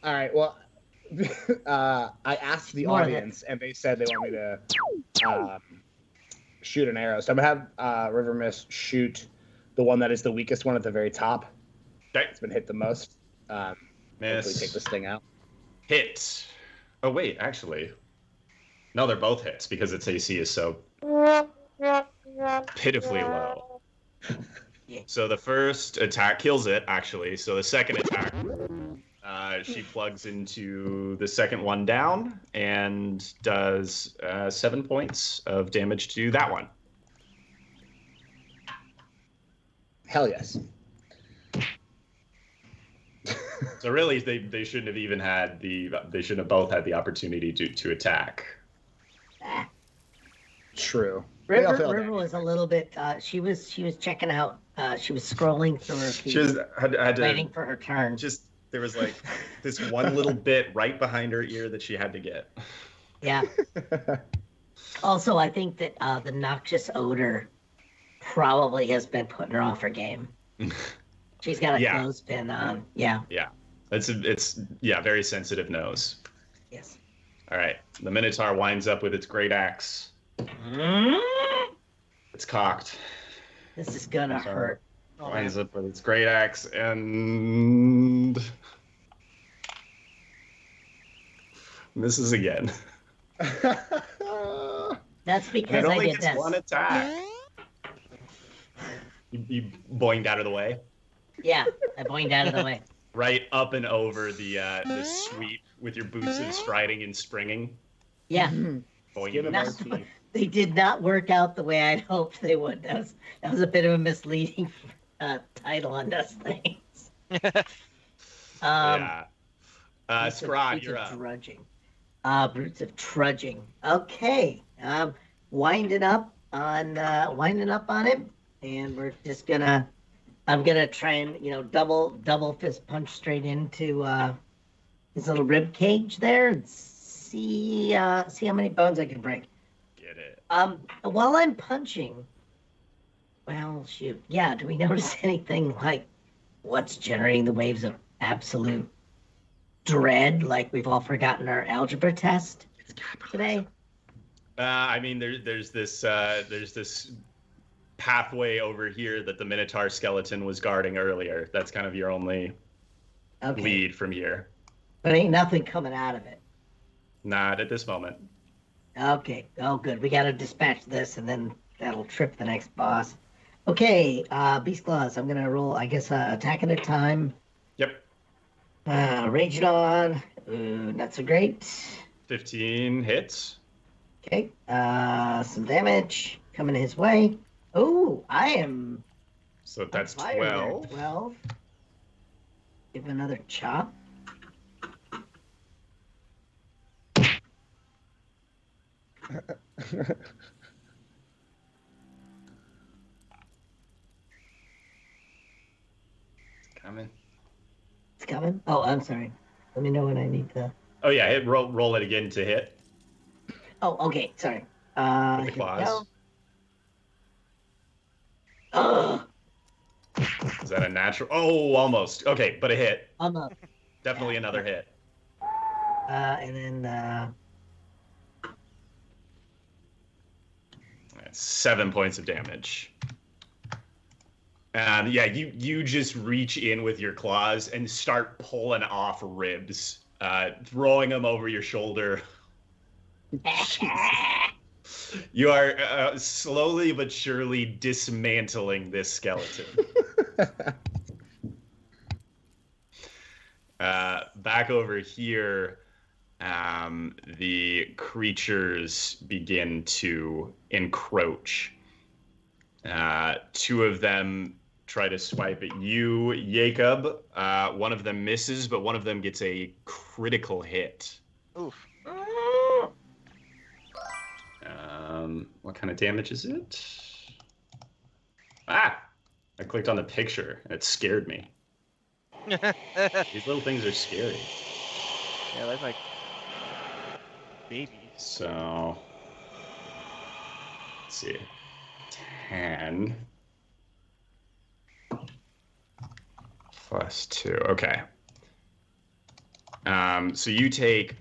all right, well, I asked the audience, and they said they want me to shoot an arrow. So I'm gonna have River Mist shoot the one that is the weakest one at the very top. Okay. It's been hit the most. Miss. Hopefully take this thing out. Hit. Oh, wait, actually. No, they're both hits because its AC is so pitifully low. So the first attack kills it, actually. So the second attack, she plugs into the second one down and does 7 points of damage to that one. Hell yes. So really, they shouldn't have even had they shouldn't have both had the opportunity to attack. True. River was a little bit. She was checking out. She was scrolling through her keys, She was had to, waiting for her turn. There was like this one little bit right behind her ear that she had to get. Yeah. Also, I think that the noxious odor probably has been putting her off her game. She's got a clothespin on. Yeah. Yeah. It's very sensitive nose. Yes. All right. The Minotaur winds up with its great axe. It's cocked. This is gonna hurt. Winds up with its great axe and misses again. That's because it I only did gets this. one attack. You boinged out of the way. Yeah, I boinged out of the way. Right up and over the sweep with your boots of striding and springing. Yeah. Boing. They did not work out the way I'd hoped they would. That was a bit of a misleading title on those things. Scrod, you're up. Trudging. Brutes of trudging. Okay. Winding up on him, and we're just gonna. I'm gonna try and double fist punch straight into his little rib cage there and see how many bones I can break. Get it. While I'm punching, well, shoot, yeah. Do we notice anything like what's generating the waves of absolute dread? Like we've all forgotten our algebra test today. I mean, there's this pathway over here that the Minotaur skeleton was guarding earlier. That's kind of your only lead from here. But ain't nothing coming out of it. Not at this moment. Okay. Oh, good. We got to dispatch this, and then that'll trip the next boss. Okay. Beast Claws. I'm gonna roll. I guess attack at a time. Yep. Rage it on. Ooh, not so great. 15 hits. Okay. Some damage coming his way. Oh, I am. So that's fire 12. there. 12. Give him another chop. Coming. It's coming. Oh, I'm sorry. Let me know when I need to. Oh yeah, roll it again to hit. Oh, okay. Sorry. With the Here we claws. go. Ugh. Is that a natural? Oh, almost. Okay, but a hit. Almost. Definitely another hit. And then. That's 7 points of damage. And yeah, you just reach in with your claws and start pulling off ribs, throwing them over your shoulder You are slowly but surely dismantling this skeleton. Back over here, the creatures begin to encroach. Two of them try to swipe at you, Jacob. One of them misses, but one of them gets a critical hit. Oof. What kind of damage is it? Ah! I clicked on the picture, and it scared me. These little things are scary. Yeah, they're like babies. So, let's see. 10 plus 2. Okay. So you take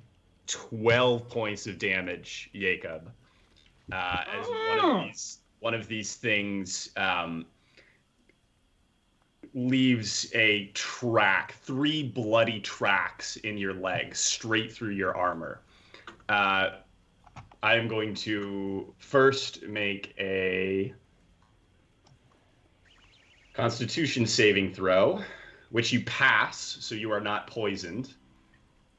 12 points of damage, Jacob, as one of these things leaves a track, 3 bloody tracks in your legs, straight through your armor. I am going to first make a Constitution saving throw, which you pass, so you are not poisoned.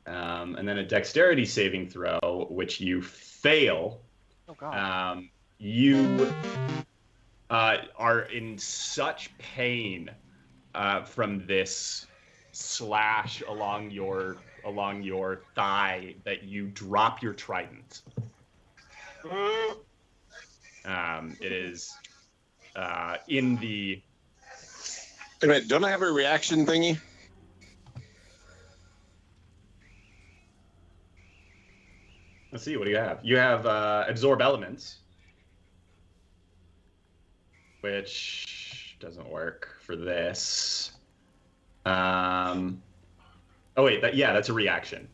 And then a Dexterity saving throw, which you fail. Oh, God. You are in such pain from this slash along your thigh that you drop your trident. It is in the. Wait a minute, don't I have a reaction thingy? Let's see, what do you have? You have Absorb Elements, which doesn't work for this. Oh wait, that's a reaction.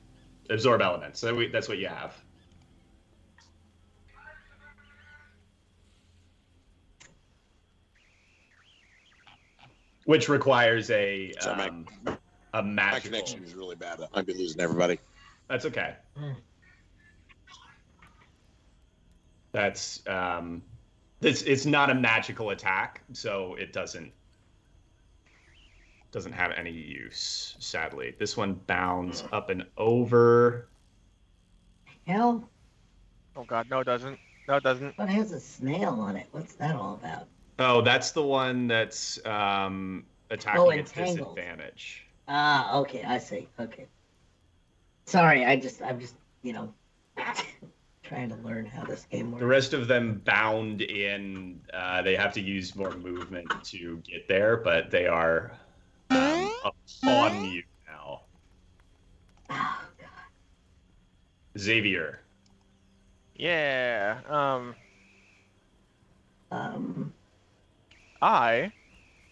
Absorb Elements. So that's what you have. Which requires a magical. My connection is really bad. I might be losing everybody. That's okay. That's it's not a magical attack, so it doesn't have any use, sadly. This one bounds up and over. Hell, Oh, God. No, it doesn't. No, it doesn't. what has a snail on it? What's that all about? Oh, that's the one that's attacking at entangled. disadvantage. Ah, okay, I see. Okay. Sorry, I'm just, trying to learn how this game works. The rest of them bound in. They have to use more movement to get there, but they are upon you now. Oh, God. Xavier. Yeah.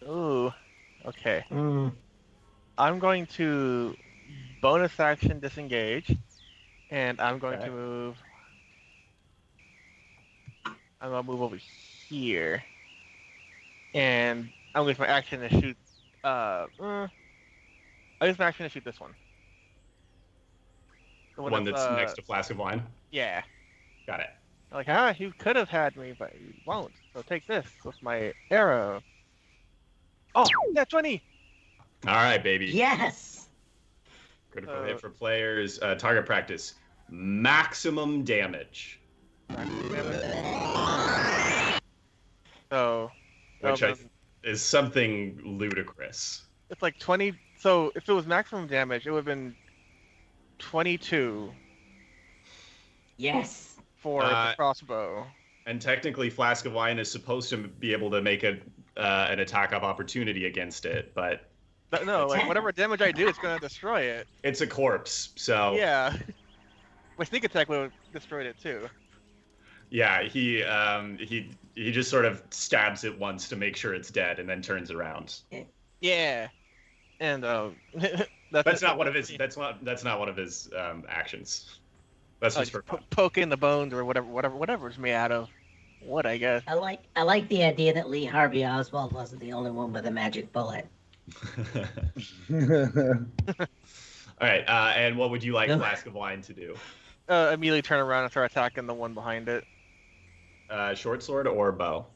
Ooh. Okay. I'm going to bonus action disengage, and I'm going to move. I'm gonna move over here, and I'm going to use my action to shoot. I'll use my action to shoot this one. The one that's next to Flask of Wine. Yeah. Got it. Like, you could have had me, but you won't. So take this with my arrow. Oh, yeah, 20. All right, baby. Yes. Critical hit for players. Target practice. Maximum damage. So, Which is something ludicrous. it's like 20. So if it was maximum damage, it would have been 22 Yes. for the crossbow. And technically, Flask of Wine is supposed to be able to make an attack of opportunity against it, but No, like whatever damage I do, it's gonna destroy it. it's a corpse, so Yeah. My sneak attack would have destroyed it too. yeah, he just sort of stabs it once to make sure it's dead, and then turns around. Yeah. And That's not one of his. That's not one of his actions. That's just for fun. Poke in the bones or whatever it's made out of. What, I guess. I like the idea that Lee Harvey Oswald wasn't the only one with a magic bullet. All right, and what would you like Flask of Wine to do? immediately turn around and start attacking the one behind it. Short sword or bow?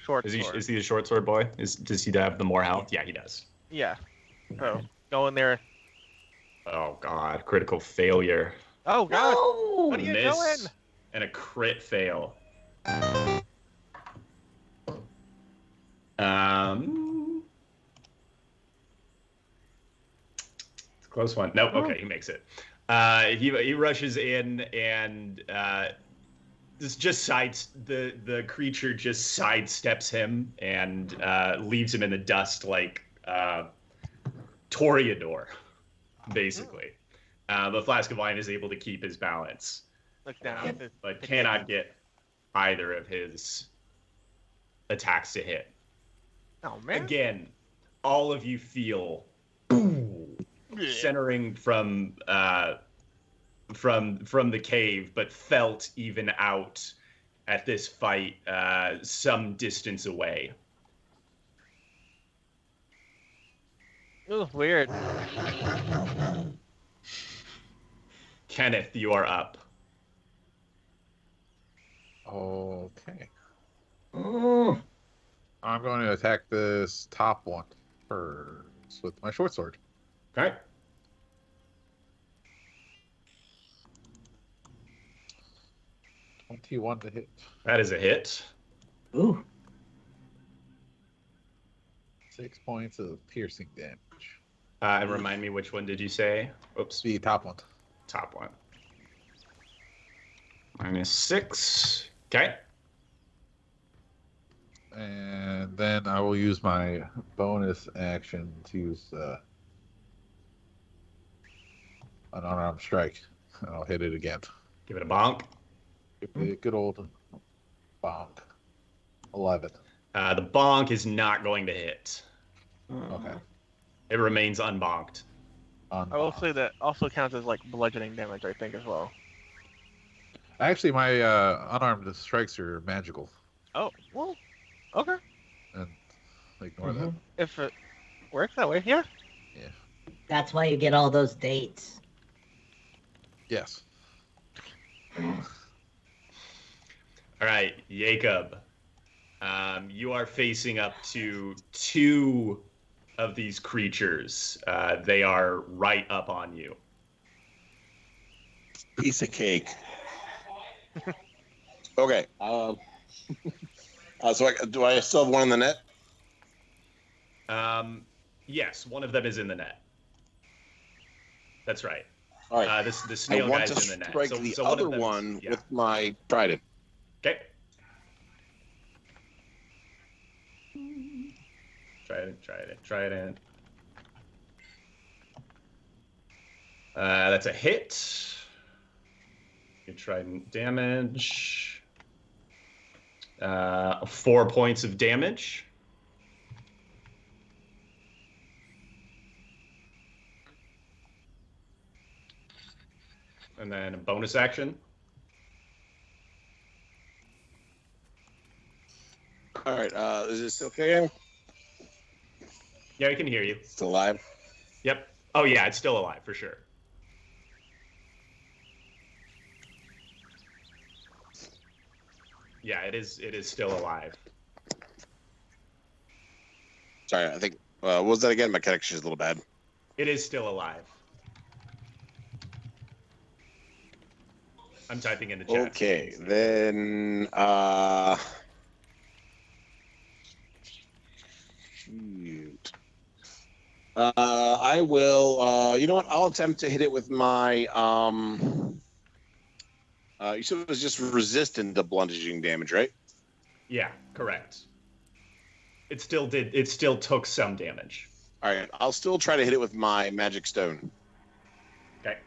Short Is he sword. is he a short sword boy? Does he have the more health? Yeah, he does. Yeah. So go in there. Oh god, critical failure. Oh god. No! What are you Miss doing? and a crit fail. It's a close one. Nope. Okay, he makes it. He rushes in and this just the creature just sidesteps him and leaves him in the dust like Toreador, basically. But Flask of Wine is able to keep his balance, Look down. but cannot get either of his attacks to hit. Oh man. Again, all of you feel centering from the cave, but felt even out at this fight some distance away. Ooh, weird. Kenneth, you are up. Okay. Mm. I'm going to attack this top one first with my short sword. Okay. $21 to hit. That is a hit. Ooh. 6 points of piercing damage. And remind me, which one did you say? Oops. The top one. Top one. -6. Okay. And then I will use my bonus action to use an unarmed strike. And I'll hit it again. Give it a bonk. Give it a good old bonk. 11. The bonk is not going to hit. Okay. It remains unbonked. I will say that also counts as like bludgeoning damage, I think, as well. Actually, my unarmed strikes are magical. Oh, well, okay. And ignore that. If it works that way, yeah. Yeah. That's why you get all those dates. Yes. All right, Jacob. You are facing up to 2 of these creatures. They are right up on you. Piece of cake. Okay. So do I still have one in the net? Yes, one of them is in the net. That's right. All right. The snail I want guy's to in the net. strike the other one with my trident. Okay. Trident. That's a hit. Good trident damage. 4 points of damage. And then a bonus action. All right. Is this okay? Yeah, I can hear you. Still alive? Yep. Oh yeah, it's still alive for sure. Yeah, it is still alive. Sorry, I think. What was that again? My connection is a little bad. It is still alive. I'm typing in the chat. Okay, then. Shoot. I will. You know what? I'll attempt to hit it with my. You said it was just resistant to bludgeoning damage, right? Yeah, correct. It still did. It still took some damage. All right. I'll still try to hit it with my magic stone. Okay.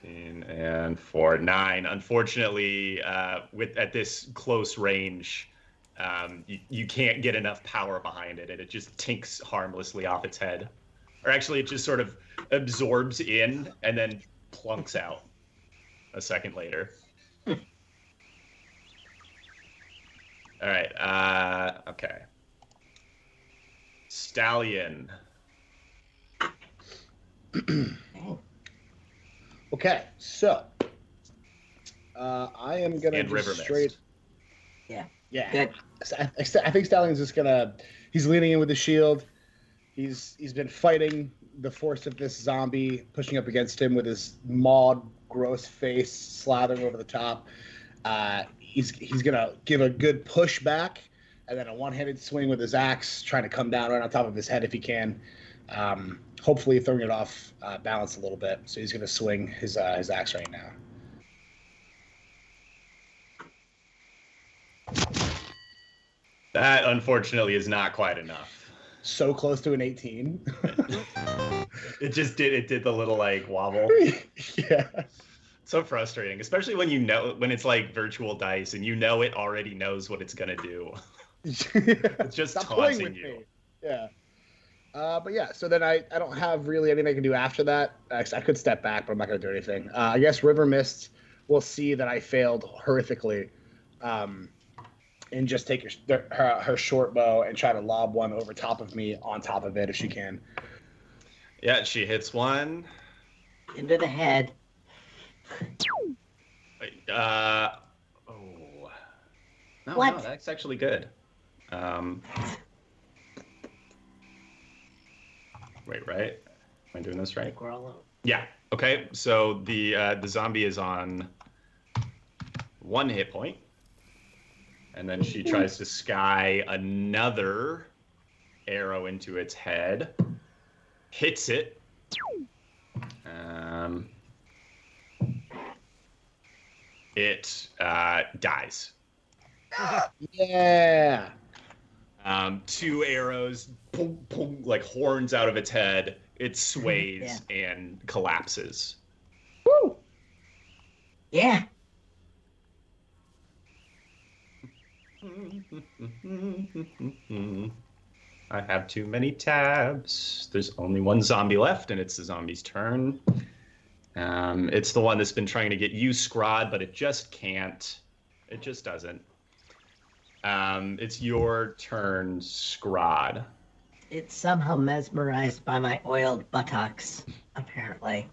15 and 4, 9. Unfortunately, at this close range, you can't get enough power behind it, and it just tinks harmlessly off its head. Or actually, it just sort of absorbs in and then plunks out a second later. All right. Okay. Stallion. Okay, so I am gonna And just River straight. Yeah. Yeah. Good. I think Stallion's just gonna. He's leaning in with the shield. He's been fighting the force of this zombie, pushing up against him with his mauled, gross face slathering over the top. He's gonna give a good push back, and then a one-handed swing with his axe, trying to come down right on top of his head if he can. Hopefully throwing it off balance a little bit. So he's gonna swing his axe right now. That unfortunately is not quite enough. So close to an 18. It did the little like wobble. Yeah. So frustrating, especially when it's like virtual dice and you know it already knows what it's gonna do. It's just Stop toying taunting with you. me. Yeah. But yeah, so then I don't have really anything I can do after that. I could step back, but I'm not going to do anything. I guess River Mist will see that I failed horrifically, and just take her short bow and try to lob one over top of me on top of it if she can. Yeah, she hits one. Into the head. Oh. What? No, that's actually good. Wait, right? Am I doing this right? Yeah. Okay. So the zombie is on 1 hit point, and then she tries to sky another arrow into its head, hits it. It dies. Yeah. 2 arrows, boom, boom, like horns out of its head. It sways and collapses. Woo! Yeah. I have too many tabs. There's only one zombie left, and it's the zombie's turn. It's the one that's been trying to get you, Scrod, but it just can't. It just doesn't. It's your turn, Scrod. It's somehow mesmerized by my oiled buttocks, apparently.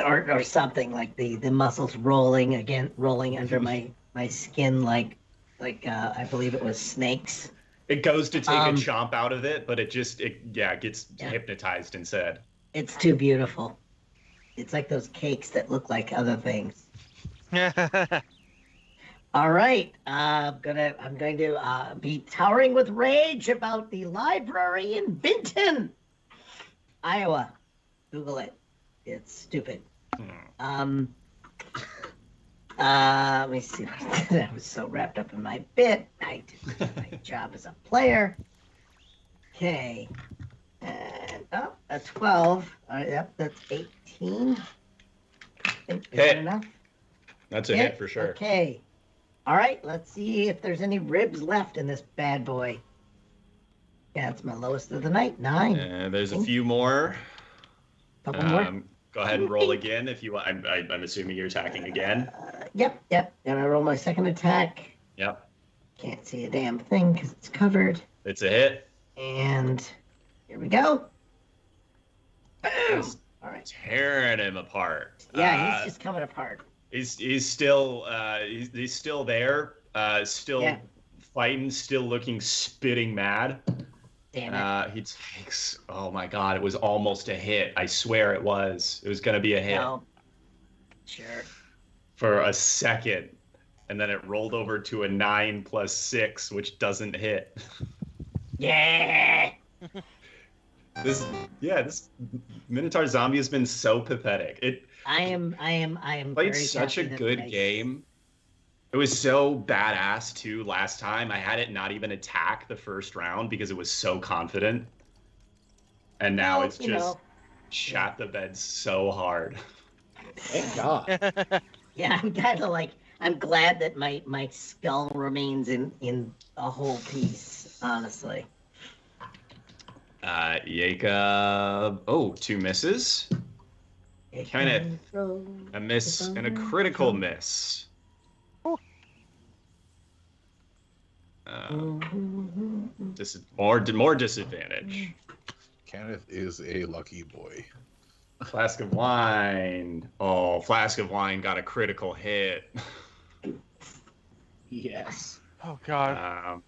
Or something, like the muscles rolling under my skin like I believe it was snakes. It goes to take a chomp out of it, but it gets hypnotized instead. It's too beautiful. It's like those cakes that look like other things. All right, I'm going to be towering with rage about the library in Benton, Iowa. Google it. It's stupid. Let me see. I was so wrapped up in my bit. I didn't do my job as a player. Okay. And a 12. Yep, that's 18. I think is that enough? That's a hit for sure. Okay. All right, let's see if there's any ribs left in this bad boy. Yeah, it's my lowest of the night, 9. There's a few more. Couple more. Go ahead and roll again if you want. I'm assuming you're attacking again. Yep. And I roll my second attack. Yep. Can't see a damn thing because it's covered. It's a hit. And here we go. Boom! All right. Tearing him apart. Yeah, he's just coming apart. He's still there, still fighting, still looking spitting mad. Damn it. He takes. Oh my God! It was almost a hit. I swear it was. It was gonna be a hit. No. Sure. For a second, and then it rolled over to a 9 + 6, which doesn't hit. Yeah. This Minotaur zombie has been so pathetic. I am Played very such a happy that good game. It was so badass too last time. I had it not even attack the first round because it was so confident. And now it's just shot the bed so hard. Thank God. Yeah, I'm kind of like, I'm glad that my skull remains in a whole piece, honestly. Jacob. Oh, 2 misses. Kenneth, a miss and a critical miss. This is more disadvantage. Kenneth is a lucky boy. Flask of wine. Oh, Flask of wine got a critical hit. Yes. Oh god.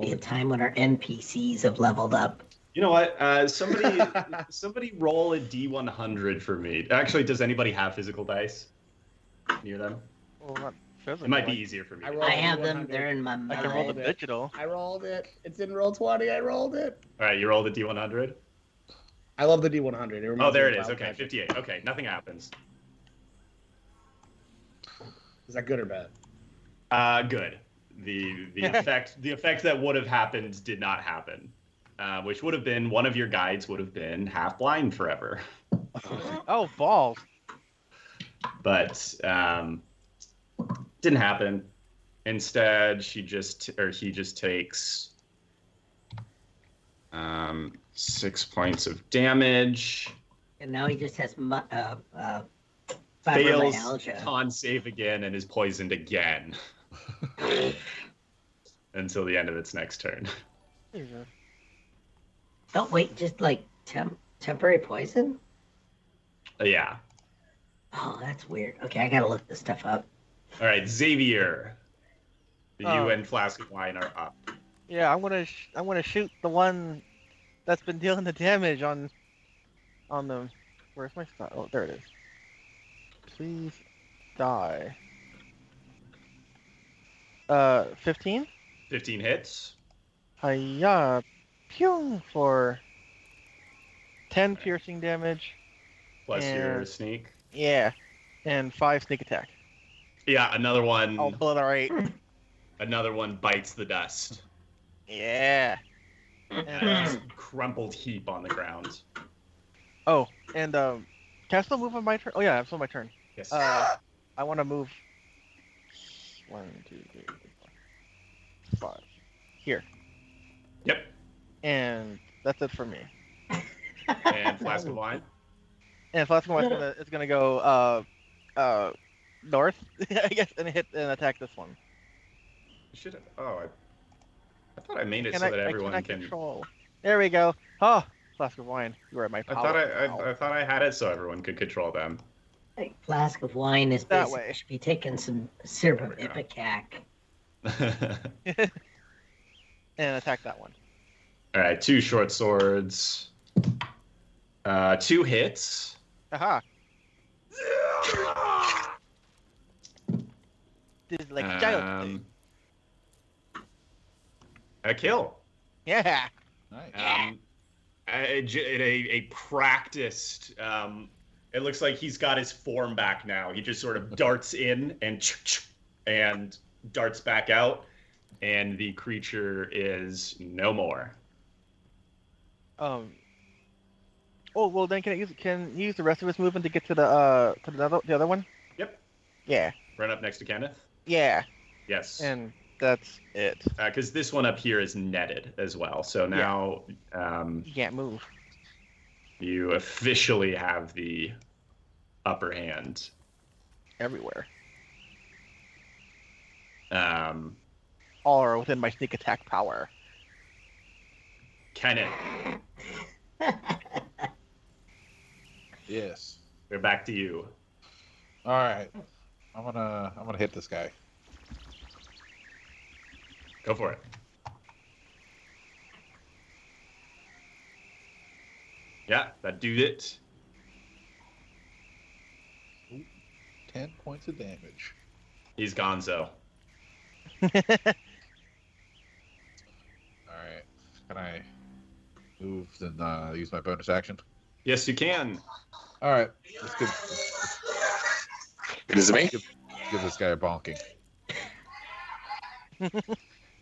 Be a time when our NPCs have leveled up. You know what? Somebody roll a D100 for me. Actually, does anybody have physical dice near them? Well, not physical. It might be easier for me. I have them. They're in my I can roll the mind. digital. I rolled it. It's in roll 20. I rolled it. All right, you rolled a D100. I love the D100. Oh, there it is. Okay, 58. Okay, nothing happens. Is that good or bad? Good. The effect that would have happened did not happen, which would have been one of your guides would have been half blind forever. Oh, balls. But didn't happen. Instead, he just takes 6 points of damage. And now he just has Fails fibromyalgia. con save again and is poisoned again until the end of its next turn. Oh, wait, just like temporary poison? Yeah. Oh, that's weird. Okay, I gotta look this stuff up. All right, Xavier. You and Flask of Wine are up. Yeah, I'm gonna shoot the one that's been dealing the damage on them. Where's my spot? Oh, there it is. Please die. 15? 15 hits. Hiya, pew for 10 piercing damage. Plus your And- sneak. Yeah, and 5 sneak attack. Yeah, another one. Obliterate. Another one bites the dust. Yeah. And, Just crumpled heap on the ground. oh, and can I still move on my turn? Oh yeah, it's still my turn. Yes. I want to move 1, 2, 3, 4, 5. Here. Yep. And that's it for me. And Flask of Wine. And Flask of Wine is gonna go north, I guess, and hit and attack this one. Should have. Oh, I thought I made it Can so I that everyone cannot can. control? There we go. Oh, Flask of Wine. You are my I power. thought I thought I had it so everyone could control them. A flask of wine is That basically way. should be taking some syrup of There we go. Ipecac. And attack that one. All right, 2 short swords. 2 hits. Aha. This is like child play. A kill. Yeah. Nice. A practiced. It looks like he's got his form back now. He just sort of darts in and darts back out, and the creature is no more. Oh well, then can he use the rest of his movement to get to the other one? Yep. Yeah. Run up next to Kenneth. Yeah. Yes. And that's it. Because this one up here is netted as well. So now You can't move. you officially have the upper hand. Everywhere. Um, All are within my sneak attack power. Kenneth, Yes. we're back to you. All right. I'm gonna hit this guy. Go for it. Yeah, that do it. 10 points of damage. He's gonzo. All right. Can I move and use my bonus action? Yes, you can. All right. Let's Is it me? give this guy a bonking.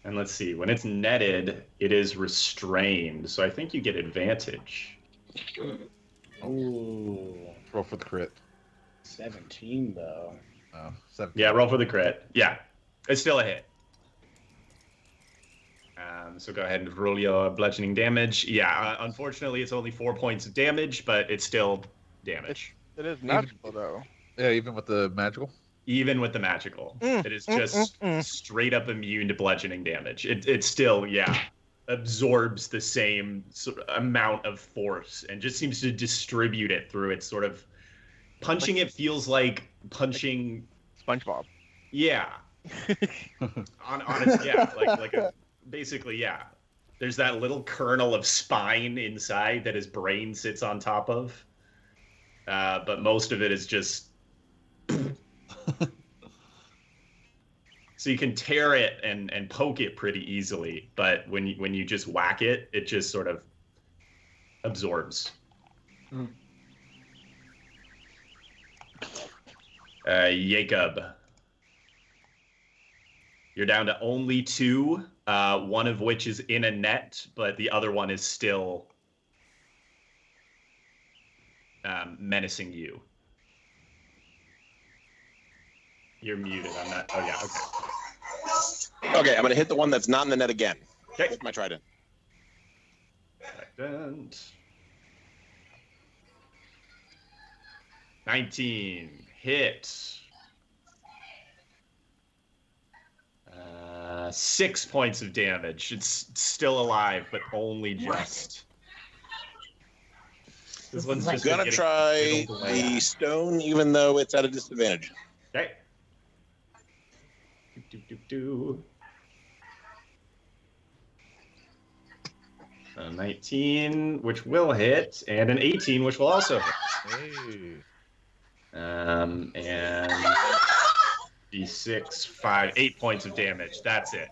And let's see. When it's netted, it is restrained. So I think you get advantage. Ooh. Roll for the crit. 17 though. Oh, 7. Yeah, roll for the crit. Yeah, it's still a hit. So go ahead and roll your bludgeoning damage. Yeah, unfortunately, it's only 4 points of damage, but it's still damage. It is magical though. Yeah, even with the magical. Even with the magical. It is just straight up immune to bludgeoning damage. It's still, yeah. absorbs the same amount of force and just seems to distribute it through its sort of punching. It feels like punching SpongeBob. Yeah. on its like a basically There's that little kernel of spine inside that his brain sits on top of, but most of it is just. So you can tear it and poke it pretty easily, but when you just whack it, it just sort of absorbs. Jacob, you're down to only 2, one of which is in a net, but the other one is still menacing you. You're muted. I'm not. Oh, yeah. Okay, I'm going to hit the one that's not in the net again. Okay. With my trident. Trident. 19. Hit. 6 points of damage. It's still alive, but only just. This one's just going to try the stone, even though it's at a disadvantage. Okay. 19, which will hit, and an 18, which will also hit. Hey. And D6, 5, 8 points of damage. That's it.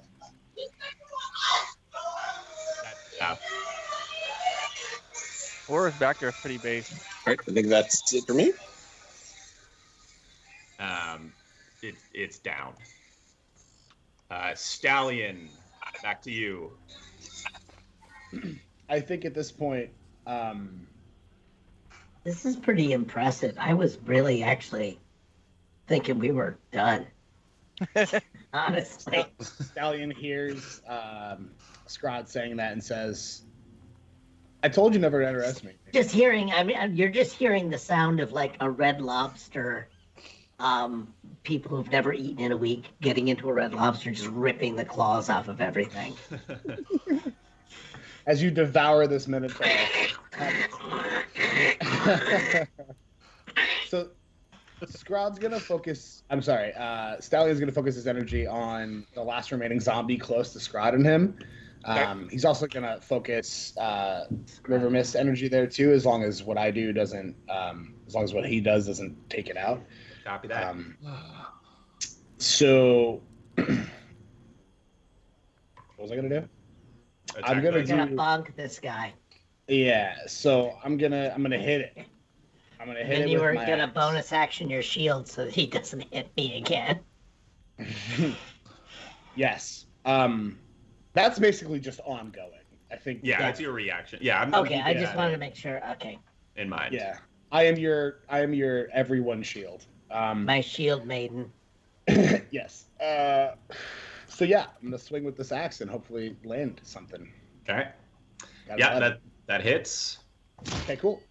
That's Horror's back there is pretty base. All right, I think that's it for me. It's down. Stallion, back to you. I think at this point, this is pretty impressive. I was really actually thinking we were done. Honestly. Stallion hears Scrod saying that and says, I told you never to underestimate me. Just hearing, I mean, you're just hearing the sound of like a Red Lobster. People who've never eaten in a week getting into a Red Lobster, just ripping the claws off of everything. As you devour this Minotaur. So, Scrod's gonna focus. I'm sorry. Stallion's gonna focus his energy on the last remaining zombie close to Scrod and him. He's also gonna focus River Mist energy there too, as long as what I do doesn't, as long as what he does doesn't take it out. Copy that. So, what was I gonna do? I'm gonna bonk this guy. Yeah. So I'm gonna hit it. I'm gonna hit it. And you with were my gonna axe. bonus action your shield so that he doesn't hit me again. Yes. That's basically just ongoing. I think. Yeah, that's your reaction. Yeah. Okay, I just wanted to make sure. Okay. In mind. Yeah. I am your everyone shield. My shield maiden. Yes. So yeah, I'm gonna swing with this axe and hopefully land something. Okay. Got Yeah, that hits. Okay, cool.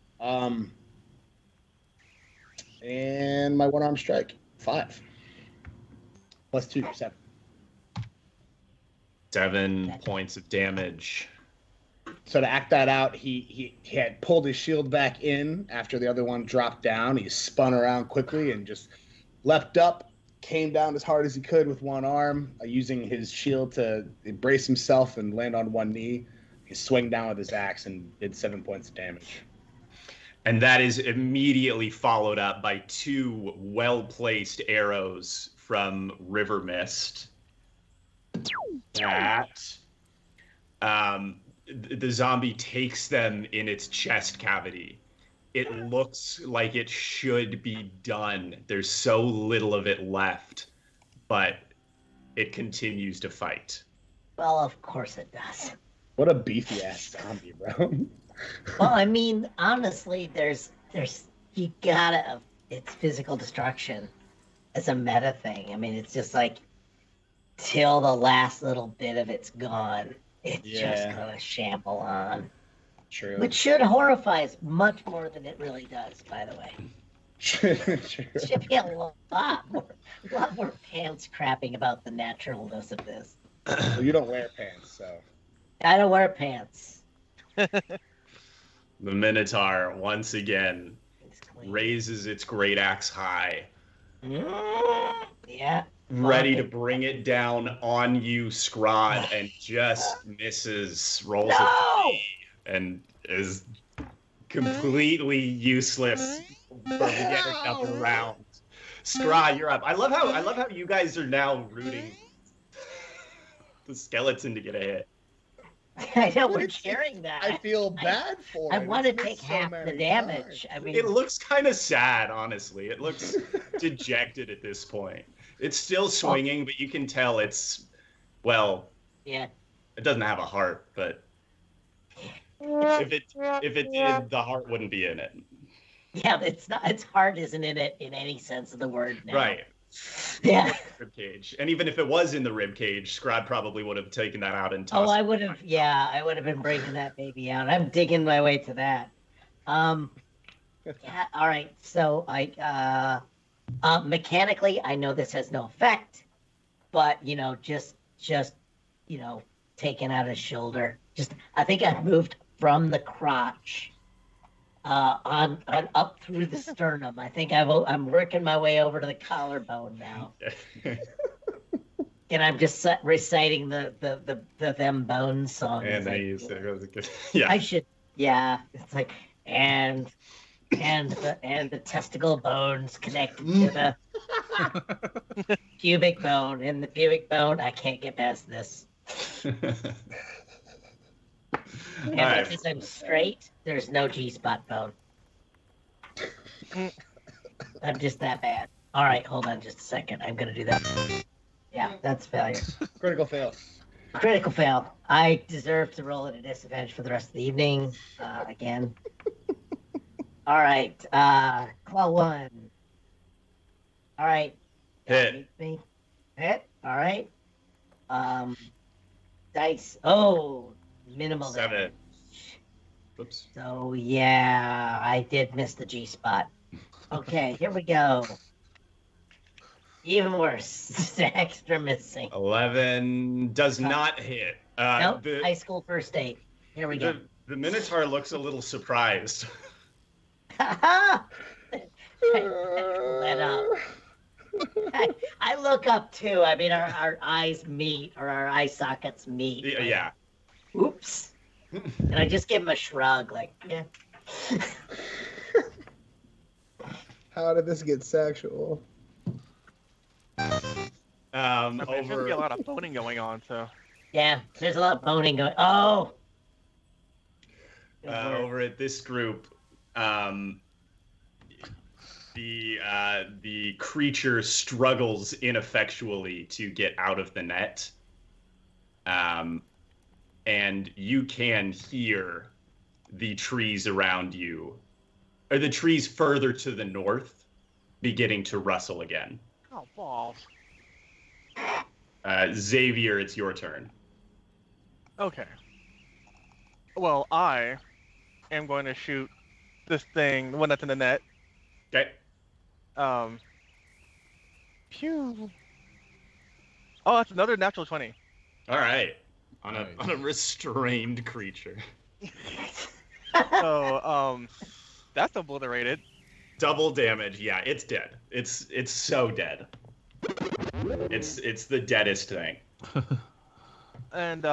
And my one-arm strike, 5. Plus 2, 7. 7 points of damage. So to act that out, he had pulled his shield back in after the other one dropped down. He spun around quickly and just leapt up, came down as hard as he could with one arm, using his shield to brace himself and land on one knee. He swung down with his axe and did 7 points of damage. And that is immediately followed up by 2 well-placed arrows from River Mist. That the zombie takes them in its chest cavity. It looks like it should be done. There's so little of it left, but it continues to fight. Well, of course it does. What a beefy ass zombie, bro. Well, I mean, honestly, there's you gotta. It's physical destruction as a meta thing. I mean, it's just like till the last little bit of it's gone, it's just gonna shamble on. True. Which should horrify us much more than it really does, by the way. True. It should be a lot more pants crapping about the naturalness of this. Well, you don't wear pants, so. I don't wear pants. The Minotaur once again It's clean. raises its great axe high, Yeah. ready to bring it down on you, Scrod, and just misses, rolls a No! 3, and is completely useless for yet another round. Scrod, you're up. I love how you guys are now rooting the skeleton to get a hit. I know we're cheering that. I feel bad for it. I want to It's take missed half so the many damage. times. I mean, It looks kind of sad, honestly. It looks dejected at this point. It's still swinging, but you can tell it's, well, yeah. it doesn't have a heart, but if it did, the heart wouldn't be in it. Yeah, it's not. Its heart isn't in it in any sense of the word. Now. Right. Yeah. Rib cage. And even if it was in the rib cage, Scrod probably would have taken that out and tossed Oh, I would have. Yeah, I would have been bringing that baby out. I'm digging my way to that. Yeah, all right. So mechanically, I know this has no effect, but just taking out his shoulder. I think I've moved from the crotch, on up through the sternum. I think I'm working my way over to the collarbone now, and I'm just reciting the them bones song. And then you said, yeah. I should. Yeah, it's like and the testicle bones connect to the pubic bone. And the pubic bone, I can't get past this. And Right. because I'm straight, there's no G-spot bone. I'm just that bad. All right, hold on just a second. I'm going to do that. Yeah, that's failure. Critical fail. Critical fail. I deserve to roll at a disadvantage for the rest of the evening. Again. All right. Claw 1. All right. Hit. Me. Hit. All right. Dice. Oh, minimal 7. damage. Whoops. So yeah, I did miss the G spot. Okay, here we go. Even worse. Extra missing. 11 does not hit. Nope. High school first aid. Here we go. The Minotaur looks a little surprised. Let up. I look up too. I mean, our eyes meet, or our eye sockets meet. Yeah. Oops. And I just give him a shrug, like, yeah. How did this get sexual? There's gonna be a lot of boning going on, so. Yeah, there's a lot of boning going. Oh. Over at this group, the creature struggles ineffectually to get out of the net, and you can hear the trees around you, or the trees further to the north, beginning to rustle again. Oh, balls. Xavier, it's your turn. Okay. Well, I am going to shoot this thing, the one that's in the net. Okay. Pew. Oh, that's another natural 20. All right. On Nice. a restrained creature. So, that's obliterated. Double damage. Yeah, it's dead. It's so dead. It's the deadest thing. And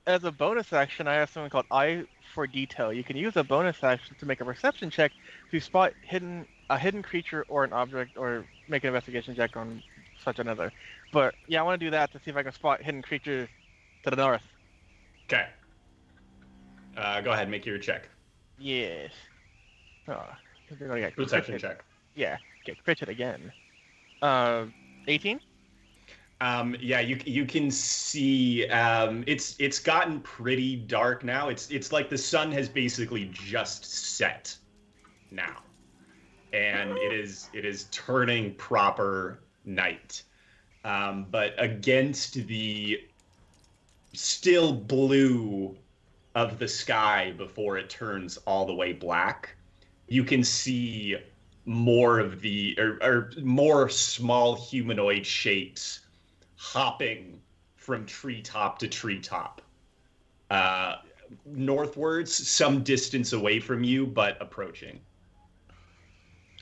as a bonus action, I have something called Eye for Detail. You can use a bonus action to make a perception check to spot a hidden creature or an object, or make an investigation check on such another. But yeah, I want to do that to see if I can spot hidden creatures to the north. Okay. Go ahead, make your check. Yes. Oh, they're gonna get Perception critted. check. Yeah, get critted again. 18? Yeah, you can see it's gotten pretty dark now. It's like the sun has basically just set now, and it is turning proper night. But against the still blue of the sky before it turns all the way black, you can see more of the or more small humanoid shapes hopping from treetop to treetop, northwards, some distance away from you, but approaching.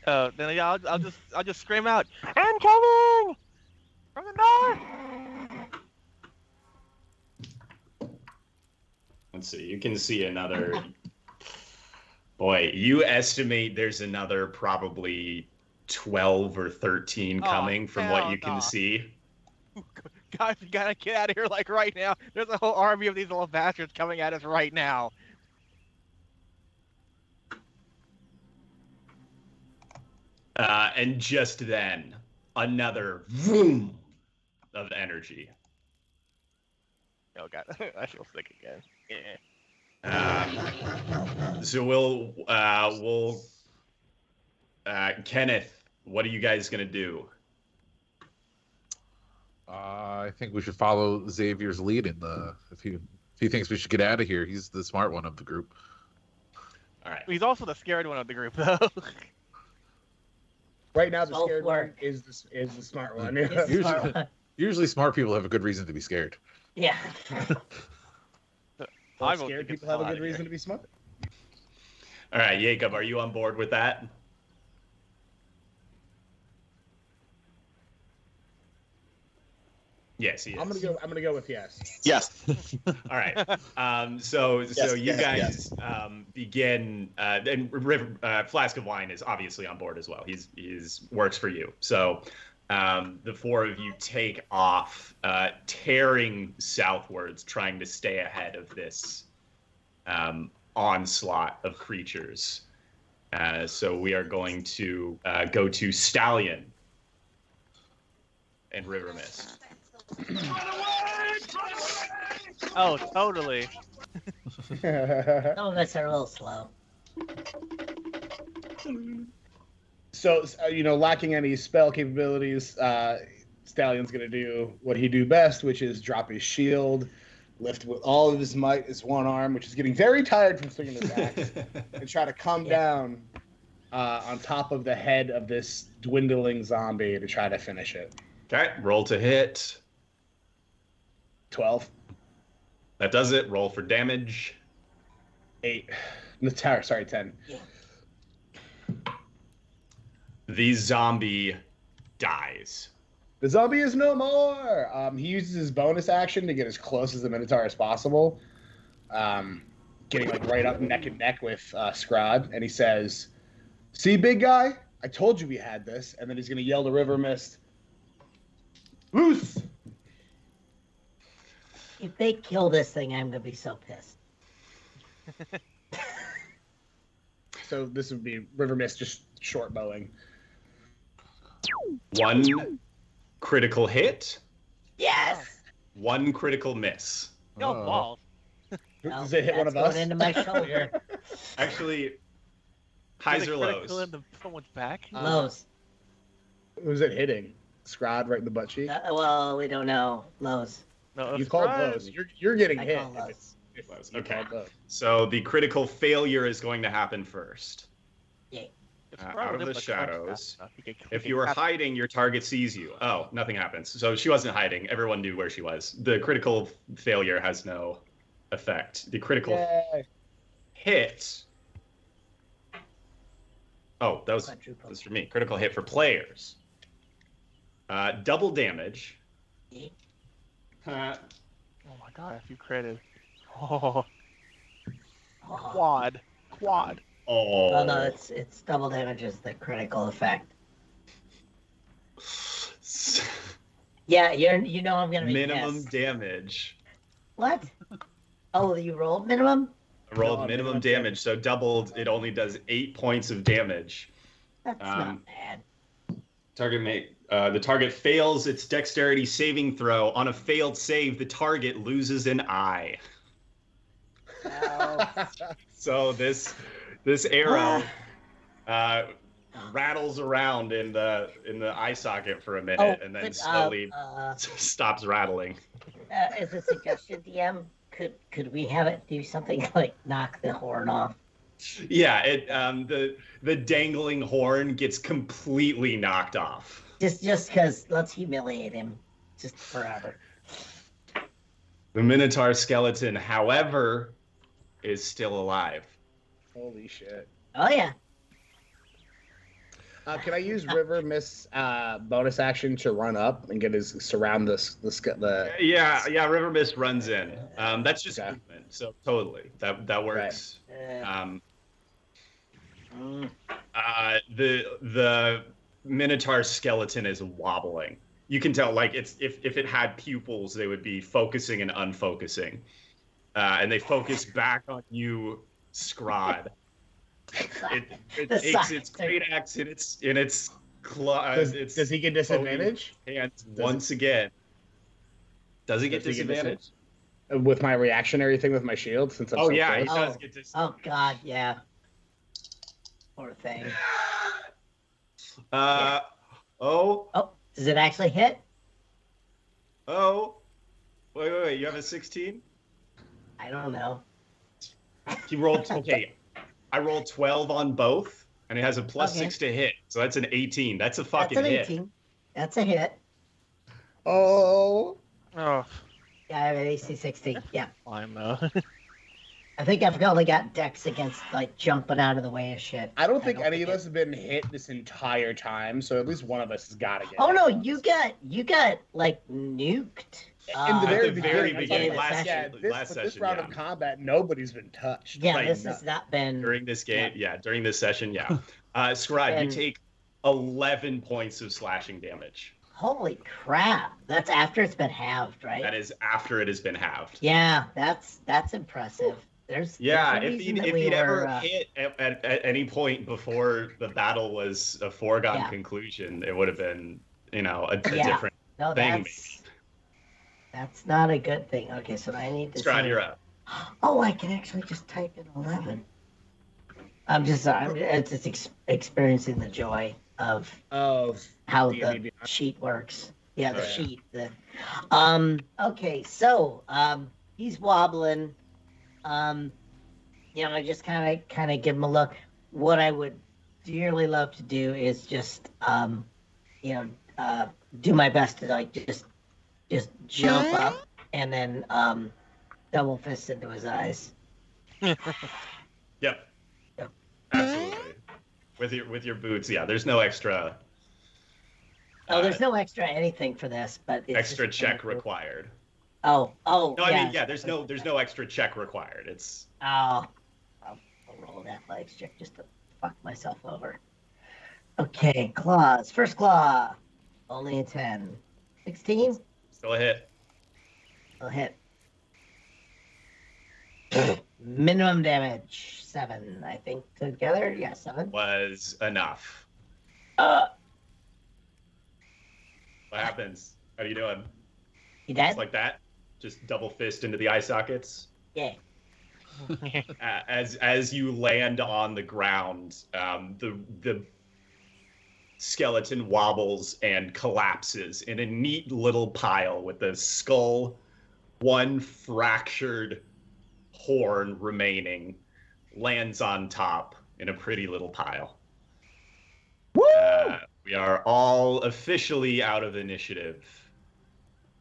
Then yeah, I'll just scream out, "Incoming from the north!" Let's see. You can see another. Boy, you estimate there's another probably 12 or 13 coming from what you can see. Guys, we gotta get out of here like right now. There's a whole army of these little bastards coming at us right now. And just then, another vroom of energy. Oh god, I feel sick again. So Kenneth, what are you guys gonna do? I think we should follow Xavier's lead if he thinks we should get out of here. He's the smart one of the group. All right. He's also the scared one of the group, though. Right now, the scared one is the smart one. Usually, smart people have a good reason to be scared. Yeah. Scared people have a good reason to be smart. All right, Jacob, are you on board with that? Yes, he is. I'm gonna go with yes. Yes. All right. So you guys begin. And Flask of Wine is obviously on board as well. He's works for you. So the four of you take off, tearing southwards, trying to stay ahead of this onslaught of creatures. So we are going to go to Stallion and River Mist. Oh, totally. Some of us are a little slow. So, lacking any spell capabilities, Stallion's going to do what he do best, which is drop his shield, lift with all of his might his one arm, which is getting very tired from swinging his axe, and try to come down on top of the head of this dwindling zombie to try to finish it. Okay, roll to hit. 12. That does it. Roll for damage. 8. No, sorry, 10. Yeah. The zombie dies. The zombie is no more. He uses his bonus action to get as close as the Minotaur as possible, getting like right up neck and neck with Scrod, and he says, "See, big guy, I told you we had this." And then he's gonna yell to River Mist, "Loose!" If they kill this thing, I'm gonna be so pissed. So this would be River Mist just short bowing. 1 critical hit. Yes. 1 critical miss. Yo, balls. Does it hit one of us? Going into my shoulder. Actually, highs or lows? Into someone's back? Lows. Who's it hitting? Scrod right in the butt cheek? Well, we don't know. Lows. No, You called lows. You're getting I hit. call lows. If you Okay. called lows. So the critical failure is going to happen first. Yeah. Out of the shadows. If you are hiding, your target sees you. Oh, nothing happens. So she wasn't hiding. Everyone knew where she was. The critical failure has no effect. The critical hit. Oh, that was for me. Critical hit for players. Double damage. Oh my god, if you critted. Oh. Quad. Oh. Well, no, it's double damage is the critical effect. Yeah, you know I'm gonna be minimum pissed. damage. What? Oh, you rolled minimum? I rolled minimum damage, so doubled. It only does 8 points of damage. That's not bad. The target fails its dexterity saving throw. On a failed save, the target loses an eye. Oh. So this arrow rattles around in the eye socket for a minute, and then slowly stops rattling. As a suggestion, DM, could we have it do something like knock the horn off? Yeah, it the dangling horn gets completely knocked off. Just because let's humiliate him, just forever. The Minotaur skeleton, however, is still alive. Holy shit. Oh yeah. Can I use River Miss bonus action to run up and get his surround the Yeah. River Mist runs in. That's just Okay. movement, so totally that works. Right. The Minotaur skeleton is wobbling. You can tell, like, it's if it had pupils, they would be focusing and unfocusing, and they focus back on you, Scrod. It takes its great axe in its claws. Does he get disadvantage? Hands once again. Does he get disadvantage? With my reactionary thing with my shield, since I'm so He close? does get disadvantage. Oh god, yeah. Poor thing. Oh, does it actually hit? Wait, you have a 16? I don't know. He rolled, okay. I rolled 12 on both, and it has a +6 to hit. So that's an 18. That's a fucking That's an hit. 18. That's a hit. Oh. Yeah, I have an AC 16. Yeah. I know. I think I've only got decks against, like, jumping out of the way of shit. I don't think any of us have been hit this entire time, so at least one of us has got to get Oh hit no, once. you got like nuked. In the very very beginning. beginning, last This session, round yeah. of combat, nobody's been touched. Yeah, Like, this has not been During this game, during this session, yeah. Scribe, you take 11 points of slashing damage. Holy crap! That's after it's been halved, right? That is after it has been halved. Yeah, that's impressive. There's If he'd ever were, hit at any point before the battle was a foregone conclusion, it would have been, a different no, thing. That's not a good thing. Okay, so I need to. Scrod, you're up. Oh, I can actually just type in 11. I'm just experiencing the joy of how the sheet works. Yeah, the sheet. Okay, so he's wobbling. I just kind of give him a look. What I would dearly love to do is just do my best to like just jump up and then double fist into his eyes. Yep. Absolutely. With your boots, yeah. There's no extra. There's no extra anything for this, but it's extra check required. No, I mean, there's no extra check required. It's. I'll roll an athletics check just to fuck myself over. Okay, claws. First claw. Only a 10. 16? Still a hit. Still a hit. Minimum damage 7, I think, together. Yeah, 7. Was enough. What happens? How are you doing? You dead? Just like that? Just double fist into the eye sockets? Yeah. As you land on the ground, the skeleton wobbles and collapses in a neat little pile with the skull, one fractured horn remaining, lands on top in a pretty little pile. We are all officially out of initiative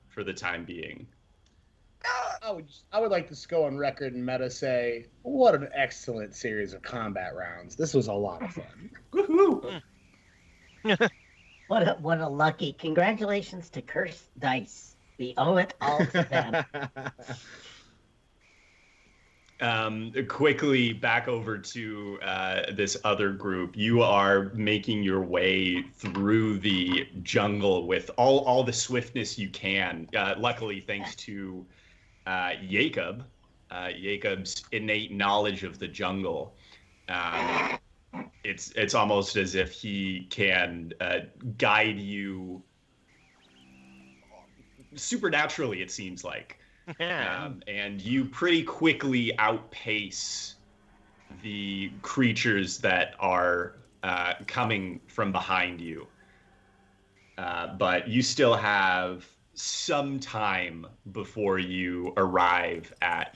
for the time being. I would like to go on record and meta say, what an excellent series of combat rounds. This was a lot of fun. Woohoo! What a lucky. Congratulations to Cursed Dice. We owe it all to them. Quickly back over to this other group. You are making your way through the jungle with all the swiftness you can. Luckily, thanks to Jacob, Jacob's innate knowledge of the jungle. It's almost as if he can guide you supernaturally, it seems like. And you pretty quickly outpace the creatures that are coming from behind you. But you still have some time before you arrive at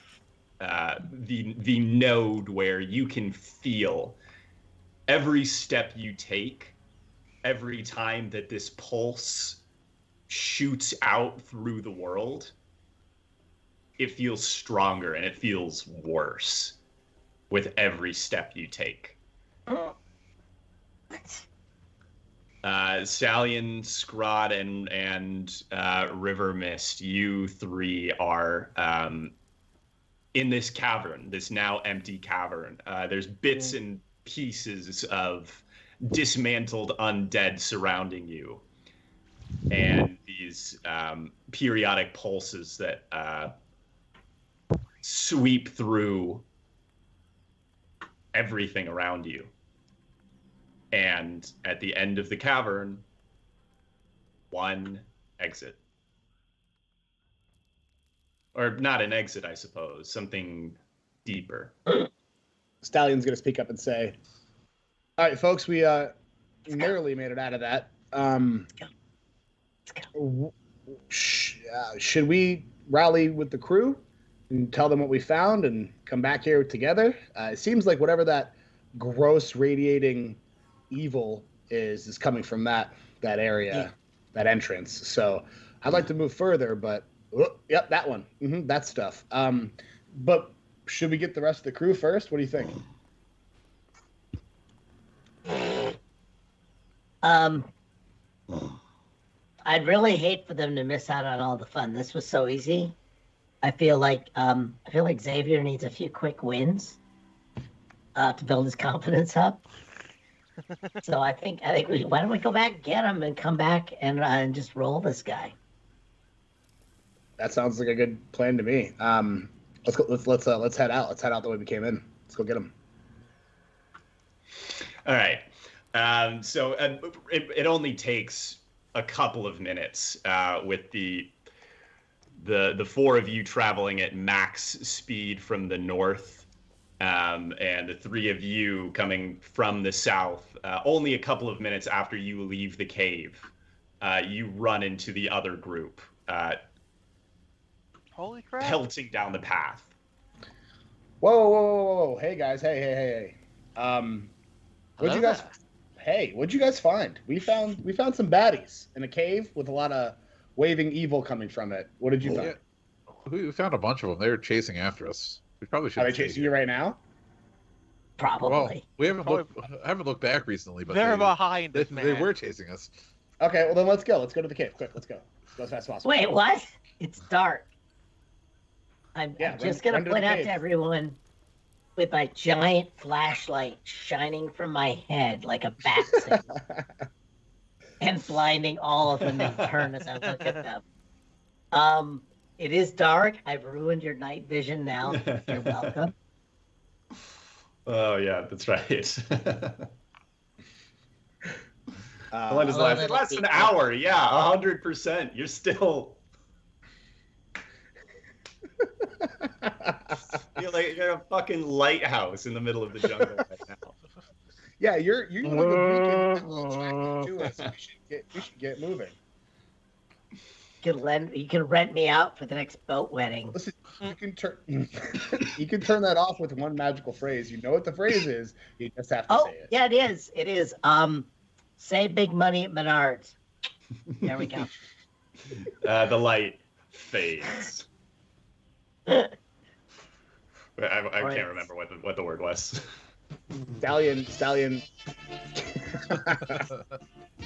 the node where you can feel every step you take, every time that this pulse shoots out through the world. it feels stronger and it feels worse with every step you take. Stallion, Scrod, and River Mist, you three are in this cavern, this now empty cavern. There's bits and pieces of dismantled undead surrounding you, and these periodic pulses that sweep through everything around you. And at the end of the cavern, one exit. Or not an exit, I suppose. Something deeper. Stallion's going to speak up and say, all right, folks, we narrowly made it out of that. Should we rally with the crew and tell them what we found and come back here together? It seems like whatever that gross radiating evil is coming from that area, that entrance. So I'd like to move further, but yep, that one. That stuff. But should we get the rest of the crew first? What do you think? I'd really hate for them to miss out on all the fun. This was so easy. I feel like Xavier needs a few quick wins to build his confidence up. So I think why don't we go back, get him, and come back and just roll this guy. That sounds like a good plan to me. Let's go. Let's head out. Let's head out the way we came in. Let's go get him. All right. So it only takes a couple of minutes with the four of you traveling at max speed from the north. And the three of you coming from the south, only a couple of minutes after you leave the cave, you run into the other group, Holy crap! pelting down the path. Whoa! Hey guys, hey! What'd you guys find? We found some baddies in a cave with a lot of waving evil coming from it. What did you find? Yeah. We found a bunch of them. They were chasing after us. We probably should. Are they chasing you right now? Probably. Well, we haven't looked back recently, but they're behind us, man. They were chasing us. Okay, well then let's go. Let's go to the cave. Quick, let's go. Go as fast as possible. Wait, what? It's dark. I'm just going to point out to everyone with my giant flashlight shining from my head like a bat signal and blinding all of them in turn as I look at them. It is dark. I've ruined your night vision now. You're welcome. Oh, yeah, that's right. Less than an hour. Yeah, 100%. You're still... You're a fucking lighthouse in the middle of the jungle right now. Yeah, you're like a beacon to us. We should get moving. You can rent me out for the next boat wedding. Listen, you can turn that off with one magical phrase. You know what the phrase is. You just have to say it. Yeah, it is. It is. Save big money at Menards. There we go. The light fades. I can't remember what the word was. Stallion.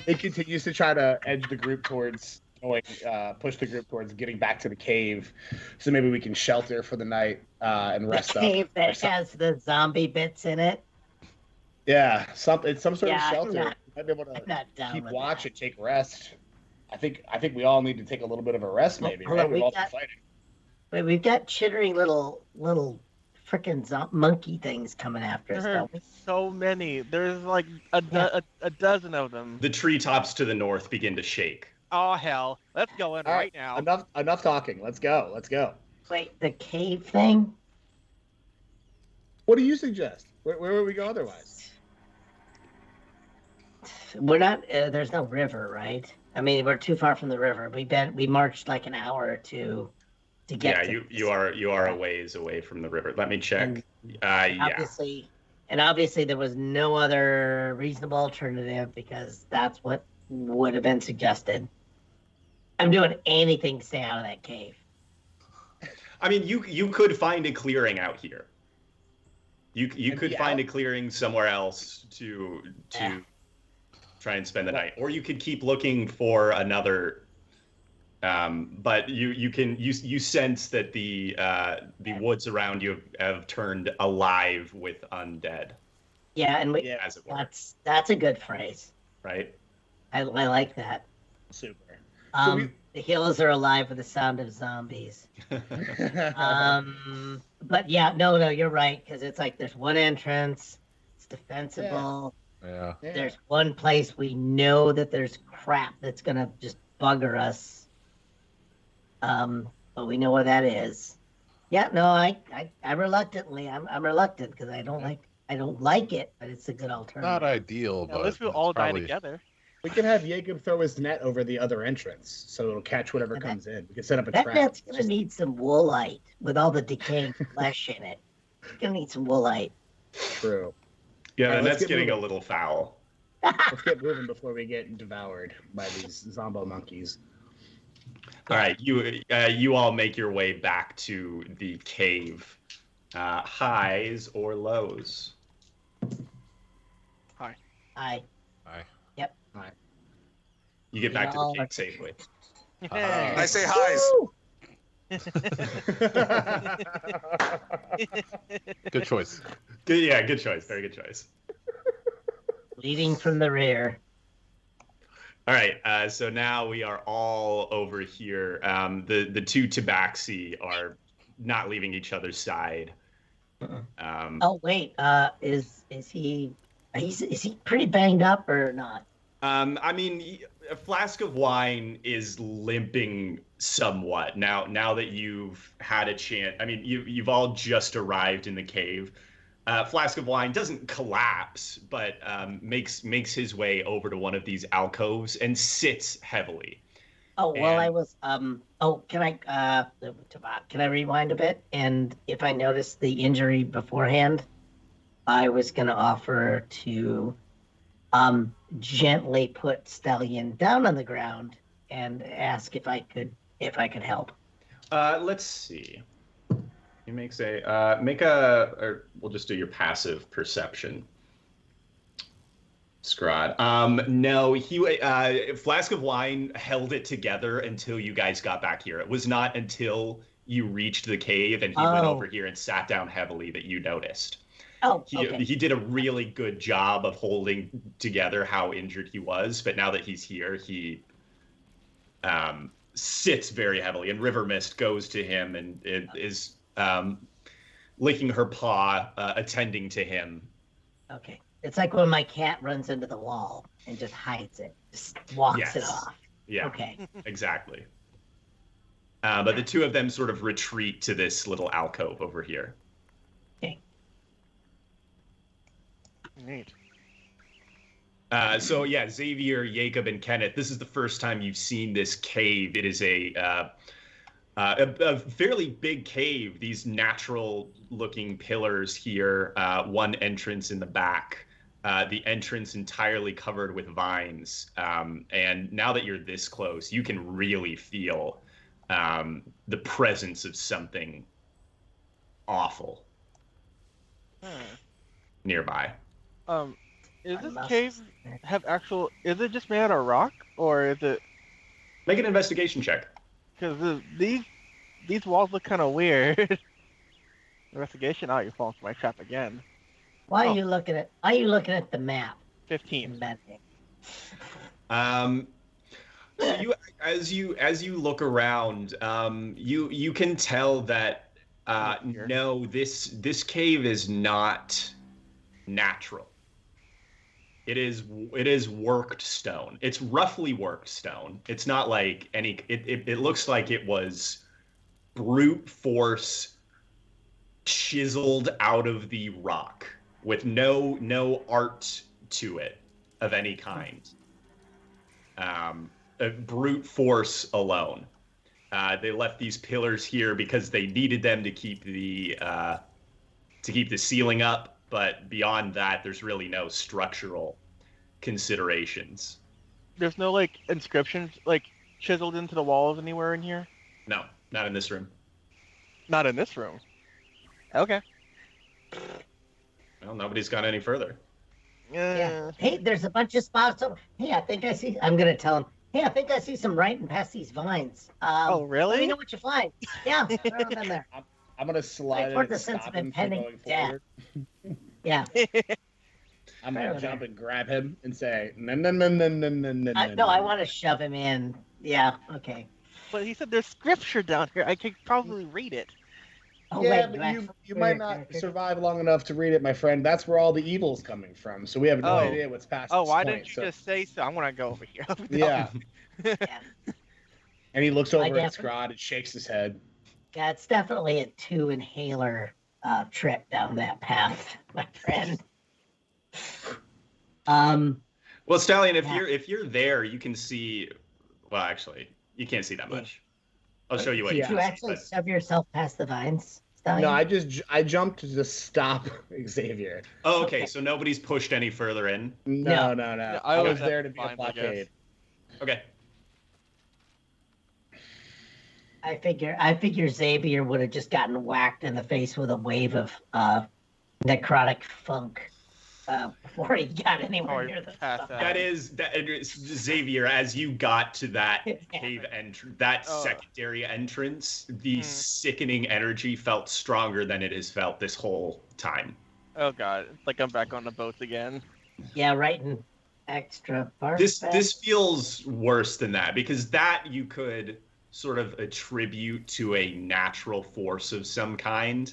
It continues to try to edge the group towards push the group towards getting back to the cave, so maybe we can shelter for the night and rest up. The cave that has the zombie bits in it. Yeah, it's some sort of shelter. Might be able to keep watch and take rest. I think we all need to take a little bit of a rest, maybe. Right? We've all been fighting. Wait, we've got chittering little frickin' monkey things coming after us. Don't we? So many. There's like a dozen of them. The treetops to the north begin to shake. Oh hell! Let's go in right now. Enough talking. Let's go. Wait, the cave thing? What do you suggest? Where would we go otherwise? We're not. There's no river, right? I mean, we're too far from the river. We marched like an hour or two to get. Yeah, you are a ways away from the river. Let me check. Obviously, there was no other reasonable alternative because that's what would have been suggested. I'm doing anything to stay out of that cave. I mean, you could find a clearing out here. You could find out? a clearing somewhere else to try and spend the night, or you could keep looking for another. But you sense that the woods around you have turned alive with undead. Yeah, and as it were. That's a good phrase. Right. I like that. Super. The hills are alive with the sound of zombies. But yeah, no, you're right, because it's like there's one entrance, it's defensible. Yeah. There's one place we know that there's crap that's gonna just bugger us. But we know where that is. Yeah, no, I reluctantly, I'm reluctant because I don't like it, but it's a good alternative. Not ideal, but at least we'll all die together. We can have Jacob throw his net over the other entrance, so it'll catch whatever comes in. We can set up a that trap. net's gonna need some woolite with all the decaying flesh in it. It's gonna need some woolite. True. Yeah, Right, and that's getting moving. a little foul. Let's get moving before we get devoured by these zombo monkeys. All right, you all make your way back to the cave. Highs or lows? Hi. Hi. Yep. Hi. You get back to the cave safely. I say highs. Good choice. Good choice. Very good choice. Leading from the rear. All right, so now we are all over here. The two tabaxi are not leaving each other's side. Oh wait, is he pretty banged up or not? I mean, a flask of wine is limping somewhat now that you've had a chance. I mean, you've all just arrived in the cave. Flask of wine doesn't collapse, but makes his way over to one of these alcoves and sits heavily. Oh well, I was can I rewind a bit? And if I noticed the injury beforehand, I was gonna offer to gently put Stallion down on the ground and ask if I could help. Let's see. He makes or we'll just do your passive perception. Scrod. No, Flask of Wine held it together until you guys got back here. It was not until you reached the cave and he went over here and sat down heavily that you noticed. Oh, okay. He did a really good job of holding together how injured he was, but now that he's here, he sits very heavily, and River Mist goes to him and is licking her paw, attending to him. Okay. It's like when my cat runs into the wall and just hides it, just walks it off. Yeah. Okay. Exactly. But the two of them sort of retreat to this little alcove over here. Okay. Neat. So yeah, Xavier, Jacob, and Kenneth, this is the first time you've seen this cave. It is a fairly big cave. These natural-looking pillars here, one entrance in the back, the entrance entirely covered with vines. And now that you're this close, you can really feel the presence of something awful nearby. Is this cave have actual? Is it just made out of rock, or is it? Make an investigation check. Because these walls look kind of weird. Investigation. Oh, you fall into my trap again. Why are you looking at the map? 15. So you as you look around, you can tell that no, this cave is not natural. It is worked stone. It's roughly worked stone. It's not like it looks like it was brute force chiseled out of the rock with no art to it of any kind. Brute force alone. They left these pillars here because they needed them to keep the ceiling up. But beyond that, there's really no structural considerations. There's no inscriptions chiseled into the walls anywhere in here. No, not in this room. Not in this room. Okay. Well, nobody's got any further. Yeah. Hey, there's a bunch of spots over. Hey, I think I see. I'm gonna tell him. Hey, I think I see some writing past these vines. Oh, really? Let me know what you find. Yeah, throw them in there. I'm gonna slide Report it the and sense stop of him from impending going death. forward. Yeah. I'm Right gonna over jump there. and grab him and say, no, no, no, no, no, no, no, No, I want to shove him in. Yeah. Okay. But he said there's scripture down here. I could probably read it. Oh Yeah, wait, but I you for might your not character? survive long enough to read it, my friend. That's where all the evil's coming from. So we have no Oh. idea what's past Oh, this why point. didn't you So, just say so? I'm gonna go over here. yeah. Yeah. And he looks I over at definitely- Scrod and shakes his head. Yeah, it's definitely a 2 inhaler trip down that path, my friend. Well, Stallion, if Yeah. you're there, you can see. Well, actually, you can't see that much. I'll show you what Yeah. Did you can actually see. shove yourself past the vines? Stallion? No, I jumped to just stop Xavier. Oh, okay. Okay. So nobody's pushed any further in. No. Yeah, I was at there the to be a vines, I guess. blockade. Okay. I figure Xavier would have just gotten whacked in the face with a wave of necrotic funk before he got anywhere Or near the past stuff. that. That is Xavier. As you got to that cave entrance, that Oh. secondary entrance, the Hmm. sickening energy felt stronger than it has felt this whole time. Oh god, it's like I'm back on the boats again. Yeah, writing extra parts. This feels worse than that, because that you could sort of attribute to a natural force of some kind.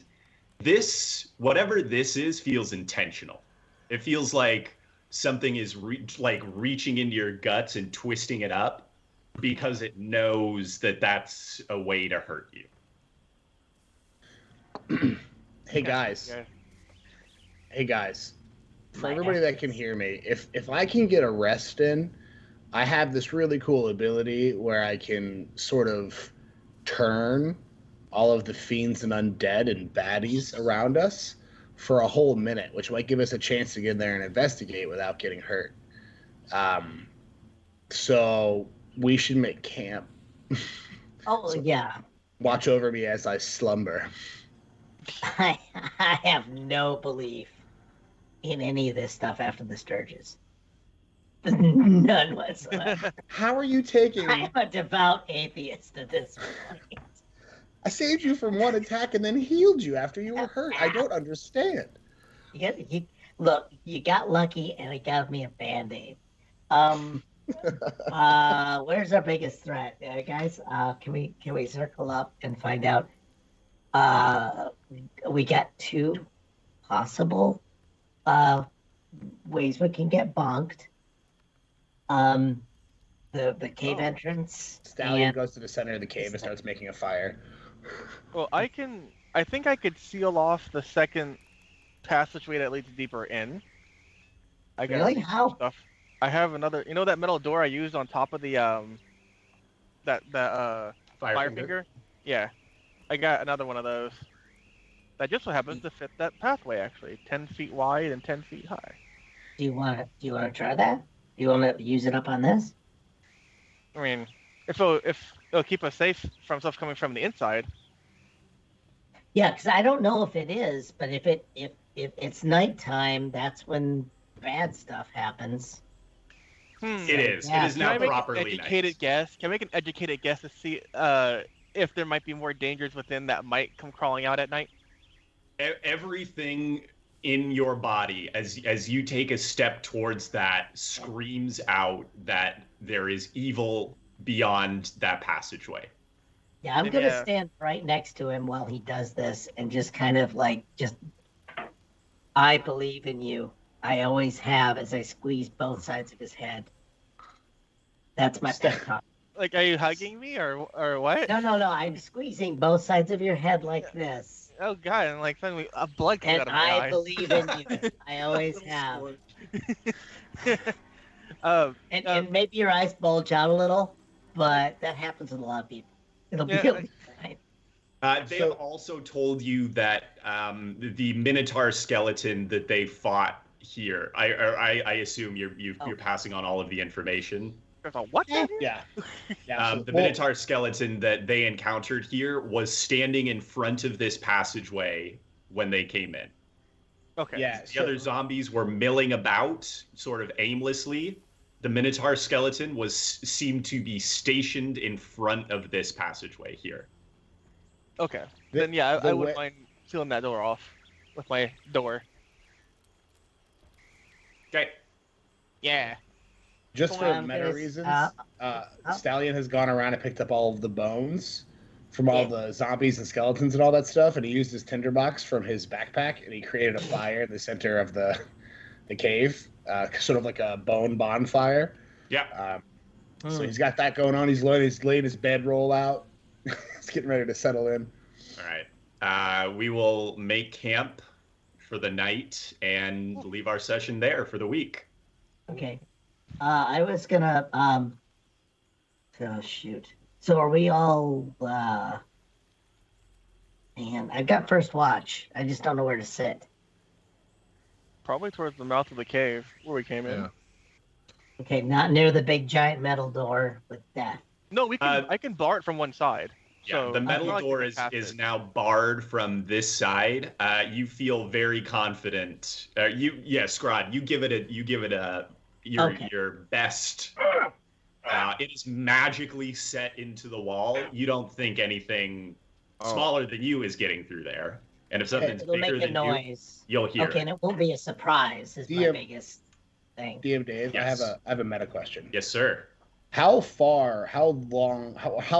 This, whatever this is, feels intentional. It feels like something is reaching into your guts and twisting it up because it knows that that's a way to hurt you. Hey guys. Yeah. Hey guys. For My everybody that can hear me, if I can get a rest in, I have this really cool ability where I can sort of turn all of the fiends and undead and baddies around us for a whole minute, which might give us a chance to get in there and investigate without getting hurt. So we should make camp. Oh yeah. Watch over me as I slumber. I have no belief in any of this stuff after the Sturges. None whatsoever. How are you taking? I'm a devout atheist at this point. I saved you from one attack and then healed you after you were hurt. I don't understand. Look, you got lucky and it got me a band-aid. Where's our biggest threat, guys? Can we circle up and find out? We got 2 possible ways we can get bonked. The cave entrance. Stallion and- goes to the center of the cave and starts making a fire. Well, I think I could seal off the second passageway that leads deeper in. I got Really? How? stuff. I have another. You know that metal door I used on top of the fire finger? Yeah, I got another one of those. That just so happens to fit that pathway actually, 10 feet wide and 10 feet high. Do you want to try that? Do you want to use it up on this? I mean, if it'll keep us safe from stuff coming from the inside. Yeah, because I don't know if it is, but if it's nighttime, that's when bad stuff happens. It is. Yeah. It is Can now I make properly an educated night. guess? Can I make an educated guess to see if there might be more dangers within that might come crawling out at night? Everything in your body, as you take a step towards that, screams out that there is evil beyond that passageway. Yeah, I'm Then, gonna yeah. stand right next to him while he does this and just kind of I believe in you. I always have, as I squeeze both sides of his head. That's my pep talk. Like, are you hugging me or what? No, I'm squeezing both sides of your head like this. Oh god, and like suddenly a blood comes And out of my I eyes. believe in you. I always have. And maybe your eyes bulge out a little, but that happens with a lot of people. It'll Yeah, be really fine. They have also told you that the Minotaur skeleton that they fought here. I assume you're passing on all of the information. There's a what? Yeah. The Minotaur skeleton that they encountered here was standing in front of this passageway when they came in. Okay. Yeah. The other zombies were milling about, sort of aimlessly. The Minotaur skeleton seemed to be stationed in front of this passageway here. Okay. Then yeah, I wouldn't mind sealing that door off with my door. Okay. Yeah. Just for meta reasons, Stallion has gone around and picked up all of the bones from all the zombies and skeletons and all that stuff, and he used his tinderbox from his backpack, and he created a fire in the center of the cave, sort of like a bone bonfire. Yeah. So he's got that going on. He's laying his bedroll out. He's getting ready to settle in. All right. We will make camp for the night and leave our session there for the week. Okay. I was gonna oh shoot. So are we all man, I've got first watch. I just don't know where to sit. Probably towards the mouth of the cave where we came in. Yeah. Okay, not near the big giant metal door with death. No, we can. I can bar it from one side. Yeah, So the metal like door is now barred from this side. You feel very confident. Scrod, you give it your best. It is magically set into the wall. You don't think anything smaller than you is getting through there. And if something's bigger than noise. you'll hear. Okay, and it won't be a surprise. Is my biggest thing. DM Dave, Yes. I have a meta question. Yes, sir. How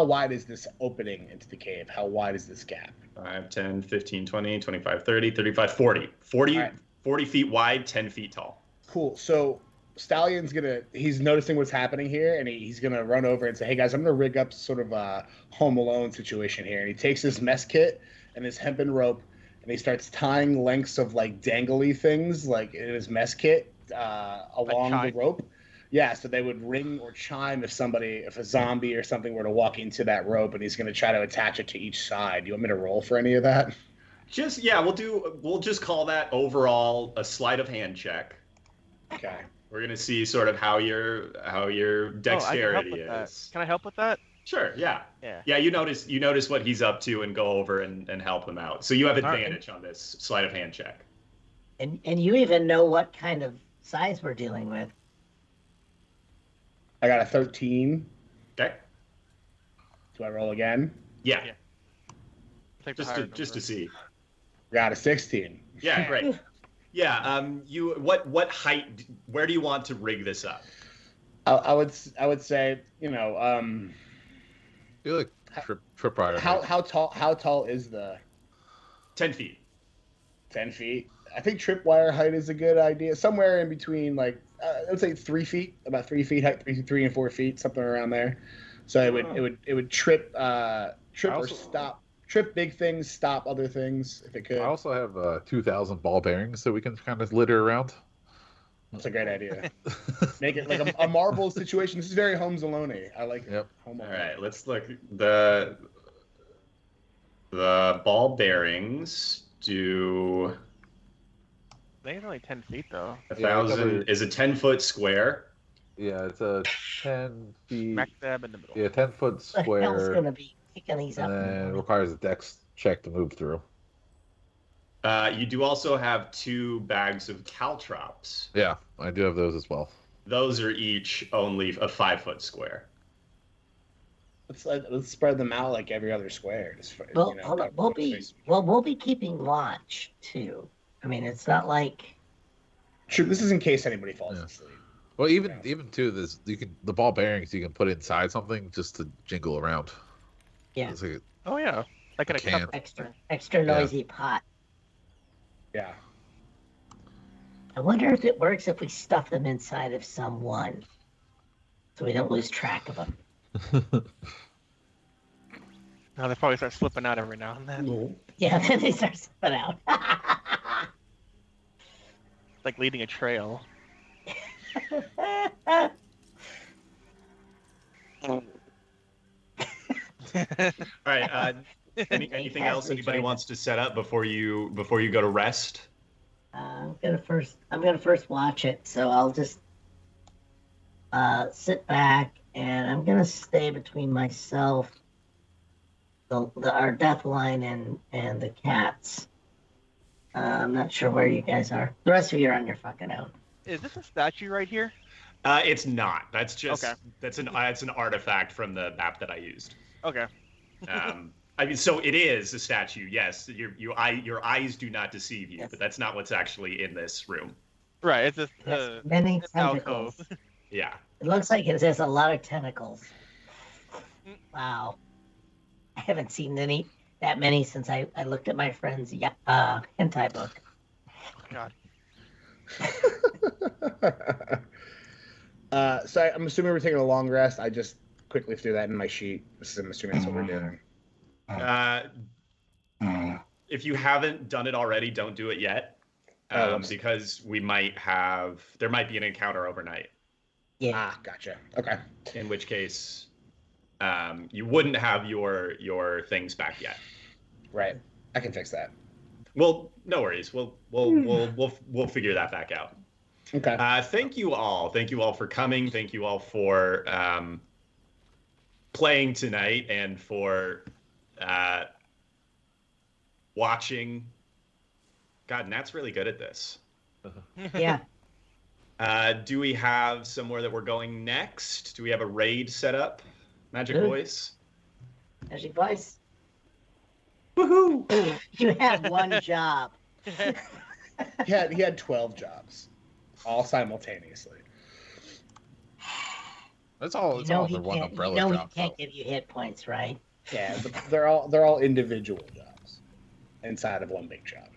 wide is this opening into the cave? How wide is this gap? 5, 10, 15, 20, 25, 30, 35, 40. 40, right. 40 feet wide, 10 feet tall. Cool. So Stallion's he's noticing what's happening here, and he's gonna run over and say, "Hey guys, I'm gonna rig up sort of a Home Alone situation here." And he takes his mess kit and his hempen rope, and he starts tying lengths of like dangly things, like in his mess kit, along the rope. Yeah, so they would ring or chime if a zombie or something were to walk into that rope, and he's going to try to attach it to each side. Do you want me to roll for any of that? We'll just call that overall a sleight of hand check. Okay. We're going to see sort of how your dexterity is. Can I help with that? Sure, yeah. Yeah, you notice what he's up to and go over and help him out. So you have advantage on this sleight of hand check. And you even know what kind of size we're dealing with. I got a 13. Okay. Do I roll again? Yeah. Just to see. Got a 16. Yeah, great. Yeah. What height? Where do you want to rig this up? I would say, I feel like tripwire. How tall is the 10 feet. 10 feet? I think tripwire height is a good idea. Somewhere in between, like I would say 3 feet, about 3 feet height, 3 and 4 feet, something around there. So it would trip big things, stop other things if it could. I also have 2,000 ball bearings that we can kind of litter around. That's a great idea. Make it like a Marvel situation. This is very Home Alone-y. I like Yep. Home Alone. All right, let's look. The ball bearings do. I think it's only 10 feet though. 1,000 is a 10-foot square. Yeah, it's a 10 feet. Smack dab in the middle. Yeah, 10-foot What the hell's square. gonna be picking these up? And it requires a dex check to move through. You do also have 2 bags of caltrops. Yeah, I do have those as well. Those are each only a 5-foot square. Let's spread them out like every other square. Well, hold on. We'll be keeping watch too. I mean, it's not like. True. This is in case anybody falls asleep. Well, even too, the ball bearings you can put inside something just to jingle around. Yeah. It's like Oh yeah, like in a can. cup. Extra noisy pot. Yeah. I wonder if it works if we stuff them inside of someone, so we don't lose track of them. No, they probably start slipping out every now and then. Yeah, then they start slipping out. Like leading a trail. All right. Anything else anybody wants to set up before you go to rest? I'm gonna first watch it, so I'll just sit back, and I'm gonna stay between myself, our death line, and the cats. I'm not sure where you guys are. The rest of you are on your fucking own. Is this a statue right here? It's not. That's just Okay. That's an artifact from the map that I used. Okay. I mean, so it is a statue. Yes, your eyes do not deceive you, Yes. but that's not what's actually in this room. Right. It's just It has many tentacles. Yeah. It looks like it has a lot of tentacles. Wow. I haven't seen that many since I looked at my friend's hentai book. God. So I'm assuming we're taking a long rest. I just quickly threw that in my sheet. I'm assuming that's what we're doing. If you haven't done it already, don't do it yet, because there might be an encounter overnight. Yeah. Ah, gotcha. Okay. In which case, you wouldn't have your things back yet. Right. I can fix that. Well, no worries. We'll figure that back out. Okay. Thank you all. Thank you all for coming. Thank you all for playing tonight and for watching. God, Nat's really good at this. Yeah. Do we have somewhere that we're going next? Do we have a raid set up? Magic Voice? Magic Voice. Woohoo! You have one job. He had 12 jobs, all simultaneously. That's all. It's all under one umbrella You know job. he can't give you hit points, right? Yeah, they're all individual jobs inside of one big job.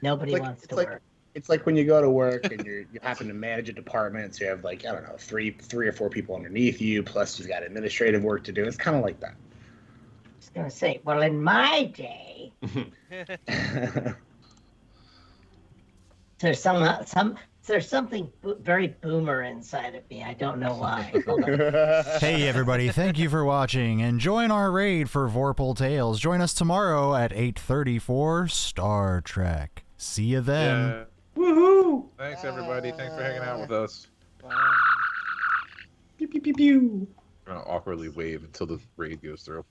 Nobody wants to work. It's like when you go to work and you happen to manage a department, so you have like, I don't know, three or four people underneath you, plus you've got administrative work to do. It's kind of like that. I was gonna say, well, in my day, there's something very boomer inside of me. I don't know why. Hey everybody, thank you for watching, and join our raid for Vorpal Tales. Join us tomorrow at 8:30 for Star Trek. See you then. Yeah. Woohoo! Thanks everybody. Thanks for hanging out with us. Pew pew pew pew. I'm gonna awkwardly wave until the raid goes through.